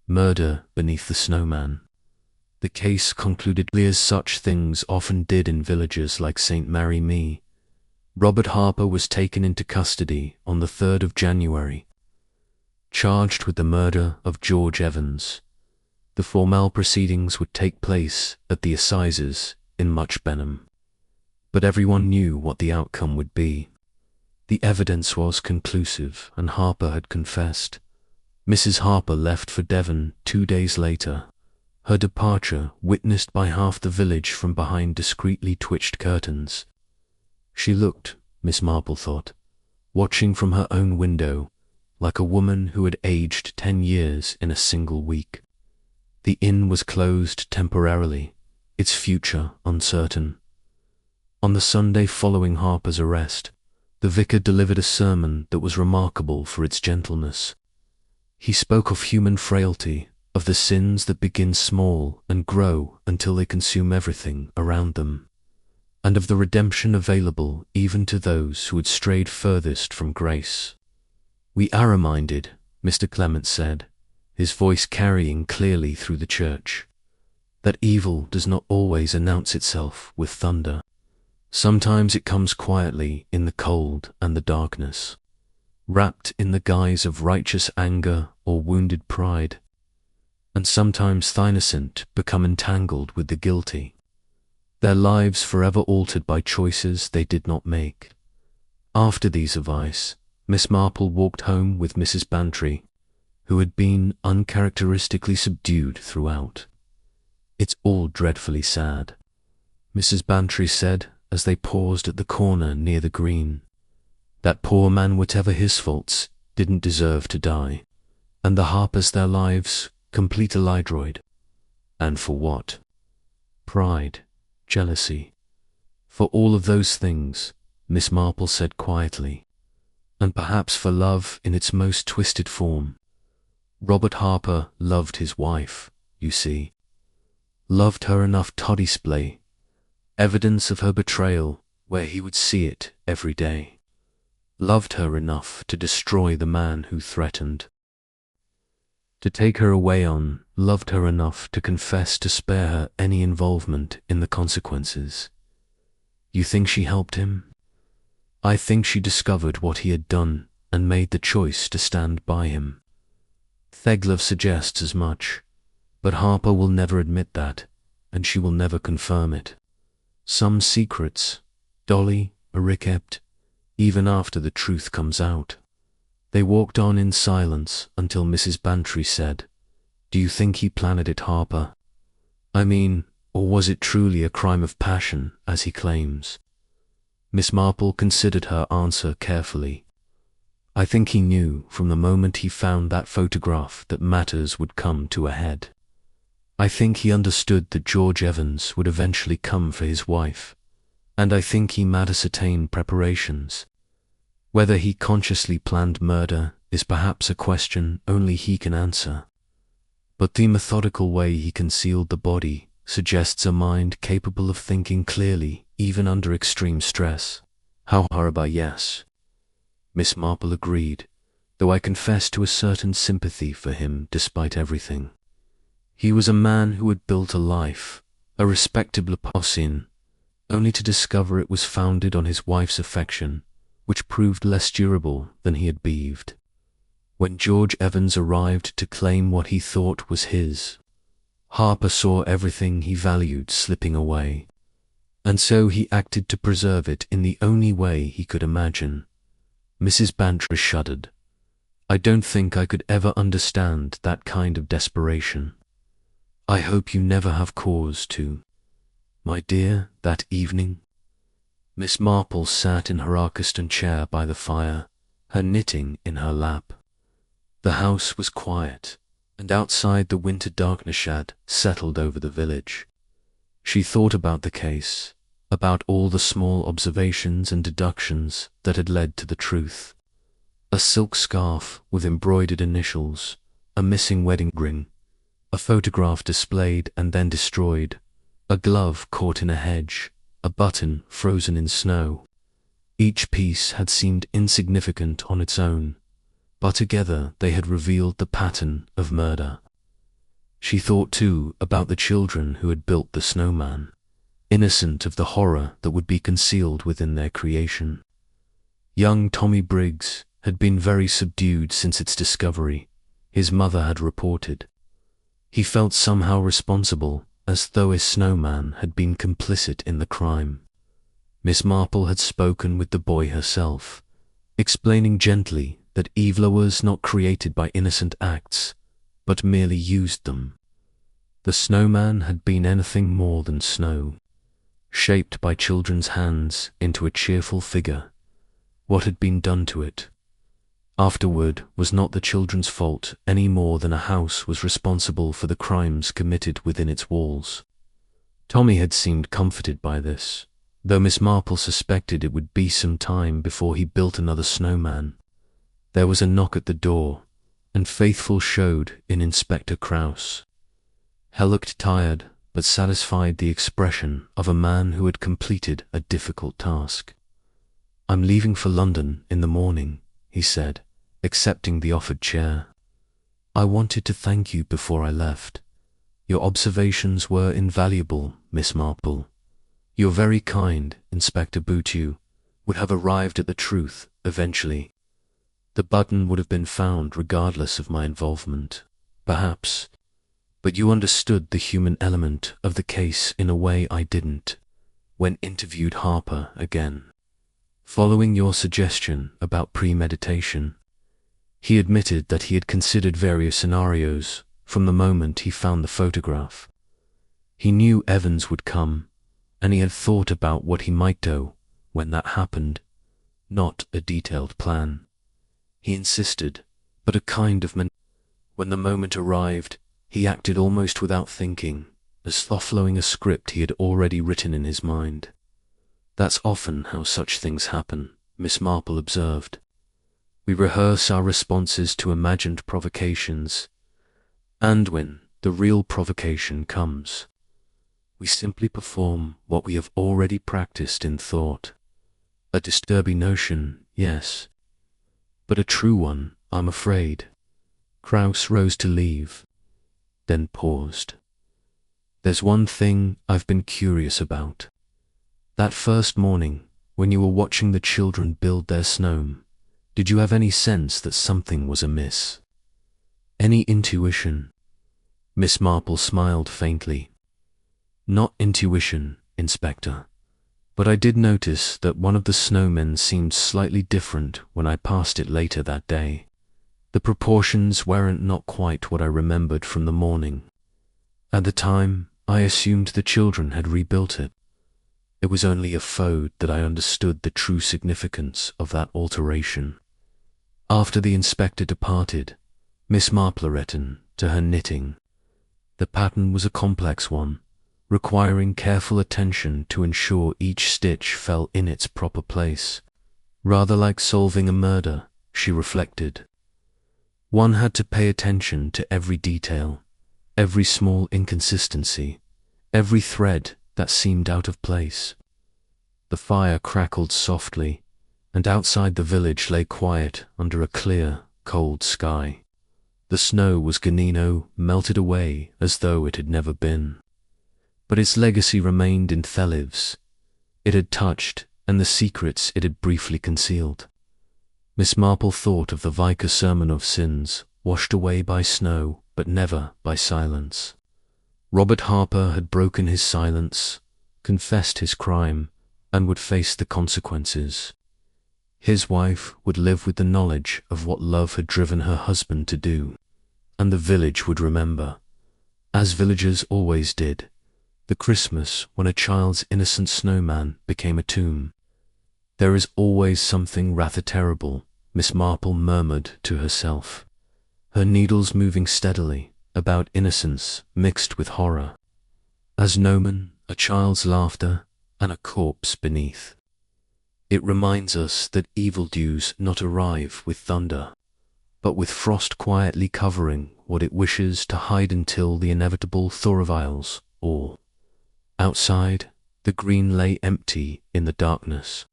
Speaker 1: Murder Beneath the Snowman. The case concluded as such things often did in villages like St. Mary Me. Robert Harper was taken into custody on the 3rd of January, charged with the murder of George Evans. The formal proceedings would take place at the assizes in Much Benham, but everyone knew what the outcome would be. The evidence was conclusive, and Harper had confessed. Mrs. Harper left for Devon 2 days later, her departure witnessed by half the village from behind discreetly twitched curtains. She looked, Miss Marple thought, watching from her own window, like a woman who had aged 10 years in a single week. The inn was closed temporarily, its future uncertain. On the Sunday following Harper's arrest, the vicar delivered a sermon that was remarkable for its gentleness. He spoke of human frailty, of the sins that begin small and grow until they consume everything around them, and of the redemption available even to those who had strayed furthest from grace. We are reminded, Mr. Clement said, his voice carrying clearly through the church, that evil does not always announce itself with thunder. Sometimes it comes quietly in the cold and the darkness, wrapped in the guise of righteous anger or wounded pride, and sometimes the innocent become entangled with the guilty, their lives forever altered by choices they did not make. After these advice, Miss Marple walked home with Mrs. Bantry, who had been uncharacteristically subdued throughout. It's all dreadfully sad, Mrs. Bantry said as they paused at the corner near the green. That poor man, whatever his faults, didn't deserve to die, and the Harpers their lives complete a lidroid. And for what? Pride, jealousy. For all of those things, Miss Marple said quietly, and perhaps for love in its most twisted form. Robert Harper loved his wife, you see. Loved her enough to display evidence of her betrayal where he would see it every day. Loved her enough to destroy the man who threatened to take her away on, loved her enough to confess to spare her any involvement in the consequences. You think she helped him? I think she discovered what he had done and made the choice to stand by him. Theglev suggests as much, but Harper will never admit that, and she will never confirm it. Some secrets, Dolly, are kept, even after the truth comes out. They walked on in silence until Mrs. Bantry said, "Do you think he planned it, Harper? I mean, or was it truly a crime of passion, as he claims?" Miss Marple considered her answer carefully. "I think he knew from the moment he found that photograph that matters would come to a head. I think he understood that George Evans would eventually come for his wife, and I think he made certain preparations. Whether he consciously planned murder is perhaps a question only he can answer. But the methodical way he concealed the body suggests a mind capable of thinking clearly even under extreme stress." "How horrible, yes," Miss Marple agreed, though I confess to a certain sympathy for him despite everything. He was a man who had built a life, a respectable person, only to discover it was founded on his wife's affection, which proved less durable than he had believed. When George Evans arrived to claim what he thought was his, Harper saw everything he valued slipping away, and so he acted to preserve it in the only way he could imagine. Mrs. Bantry shuddered. "I don't think I could ever understand that kind of desperation. I hope you never have cause to." "My dear, that evening?" Miss Marple sat in her Arcaston chair by the fire, her knitting in her lap. The house was quiet, and outside the winter darkness had settled over the village. She thought about the case, about all the small observations and deductions that had led to the truth. A silk scarf with embroidered initials, a missing wedding ring, a photograph displayed and then destroyed, a glove caught in a hedge, a button frozen in snow. Each piece had seemed insignificant on its own, but together they had revealed the pattern of murder. She thought too about the children who had built the snowman, innocent of the horror that would be concealed within their creation. Young Tommy Briggs had been very subdued since its discovery, his mother had reported. He felt somehow responsible, as though his snowman had been complicit in the crime. Miss Marple had spoken with the boy herself, explaining gently that evil was not created by innocent acts, but merely used them. The snowman had been anything more than snow, shaped by children's hands into a cheerful figure. What had been done to it afterward was not the children's fault any more than a house was responsible for the crimes committed within its walls. Tommy had seemed comforted by this, though Miss Marple suspected it would be some time before he built another snowman. There was a knock at the door, and Faithful showed in Inspector Kraus. He looked tired, but satisfied, the expression of a man who had completed a difficult task. "I'm leaving for London in the morning," he said, accepting the offered chair. "I wanted to thank you before I left. Your observations were invaluable, Miss Marple. You're very kind, Inspector Bootu would have arrived at the truth eventually. The button would have been found regardless of my involvement, perhaps, but you understood the human element of the case in a way I didn't." When interviewed Harper again, following your suggestion about premeditation, he admitted that he had considered various scenarios from the moment he found the photograph. He knew Evans would come, and he had thought about what he might do when that happened, not a detailed plan. He insisted, but a kind of when the moment arrived, he acted almost without thinking, as though following a script he had already written in his mind. "That's often how such things happen," Miss Marple observed. "We rehearse our responses to imagined provocations, and when the real provocation comes, we simply perform what we have already practiced in thought. A disturbing notion, yes, but a true one, I'm afraid." Kraus rose to leave, then paused. "There's one thing I've been curious about. That first morning, when you were watching the children build their snow, did you have any sense that something was amiss? Any intuition?" Miss Marple smiled faintly. "Not intuition, Inspector, but I did notice that one of the snowmen seemed slightly different when I passed it later that day. The proportions weren't not quite what I remembered from the morning. At the time, I assumed the children had rebuilt it. It was only a faux that I understood the true significance of that alteration." After the inspector departed, Miss Marple returned to her knitting. The pattern was a complex one, requiring careful attention to ensure each stitch fell in its proper place. Rather like solving a murder, she reflected. One had to pay attention to every detail, every small inconsistency, every thread that seemed out of place. The fire crackled softly, and outside the village lay quiet under a clear, cold sky. The snow was Ganino, melted away as though it had never been. But its legacy remained in Thelivs. It had touched, and the secrets it had briefly concealed. Miss Marple thought of the Vicar sermon of sins, washed away by snow, but never by silence. Robert Harper had broken his silence, confessed his crime, and would face the consequences. His wife would live with the knowledge of what love had driven her husband to do, and the village would remember, as villagers always did, the Christmas when a child's innocent snowman became a tomb. "There is always something rather terrible," Miss Marple murmured to herself, her needles moving steadily about innocence mixed with horror. A snowman, a child's laughter, and a corpse beneath. It reminds us that evil dews not arrive with thunder, but with frost quietly covering what it wishes to hide until the inevitable Thorviles or outside, the green lay empty in the darkness,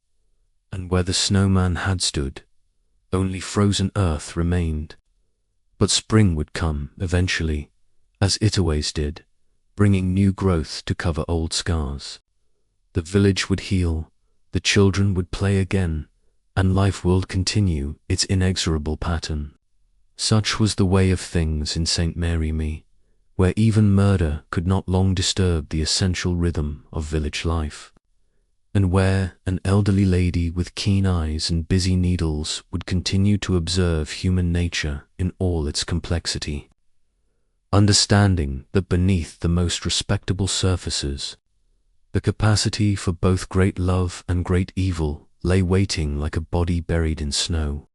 Speaker 1: and where the snowman had stood, only frozen earth remained. But spring would come eventually, as it always did, bringing new growth to cover old scars. The village would heal, the children would play again, and life would continue its inexorable pattern. Such was the way of things in St. Mary Me, where even murder could not long disturb the essential rhythm of village life, and where an elderly lady with keen eyes and busy needles would continue to observe human nature in all its complexity, understanding that beneath the most respectable surfaces, the capacity for both great love and great evil lay waiting like a body buried in snow.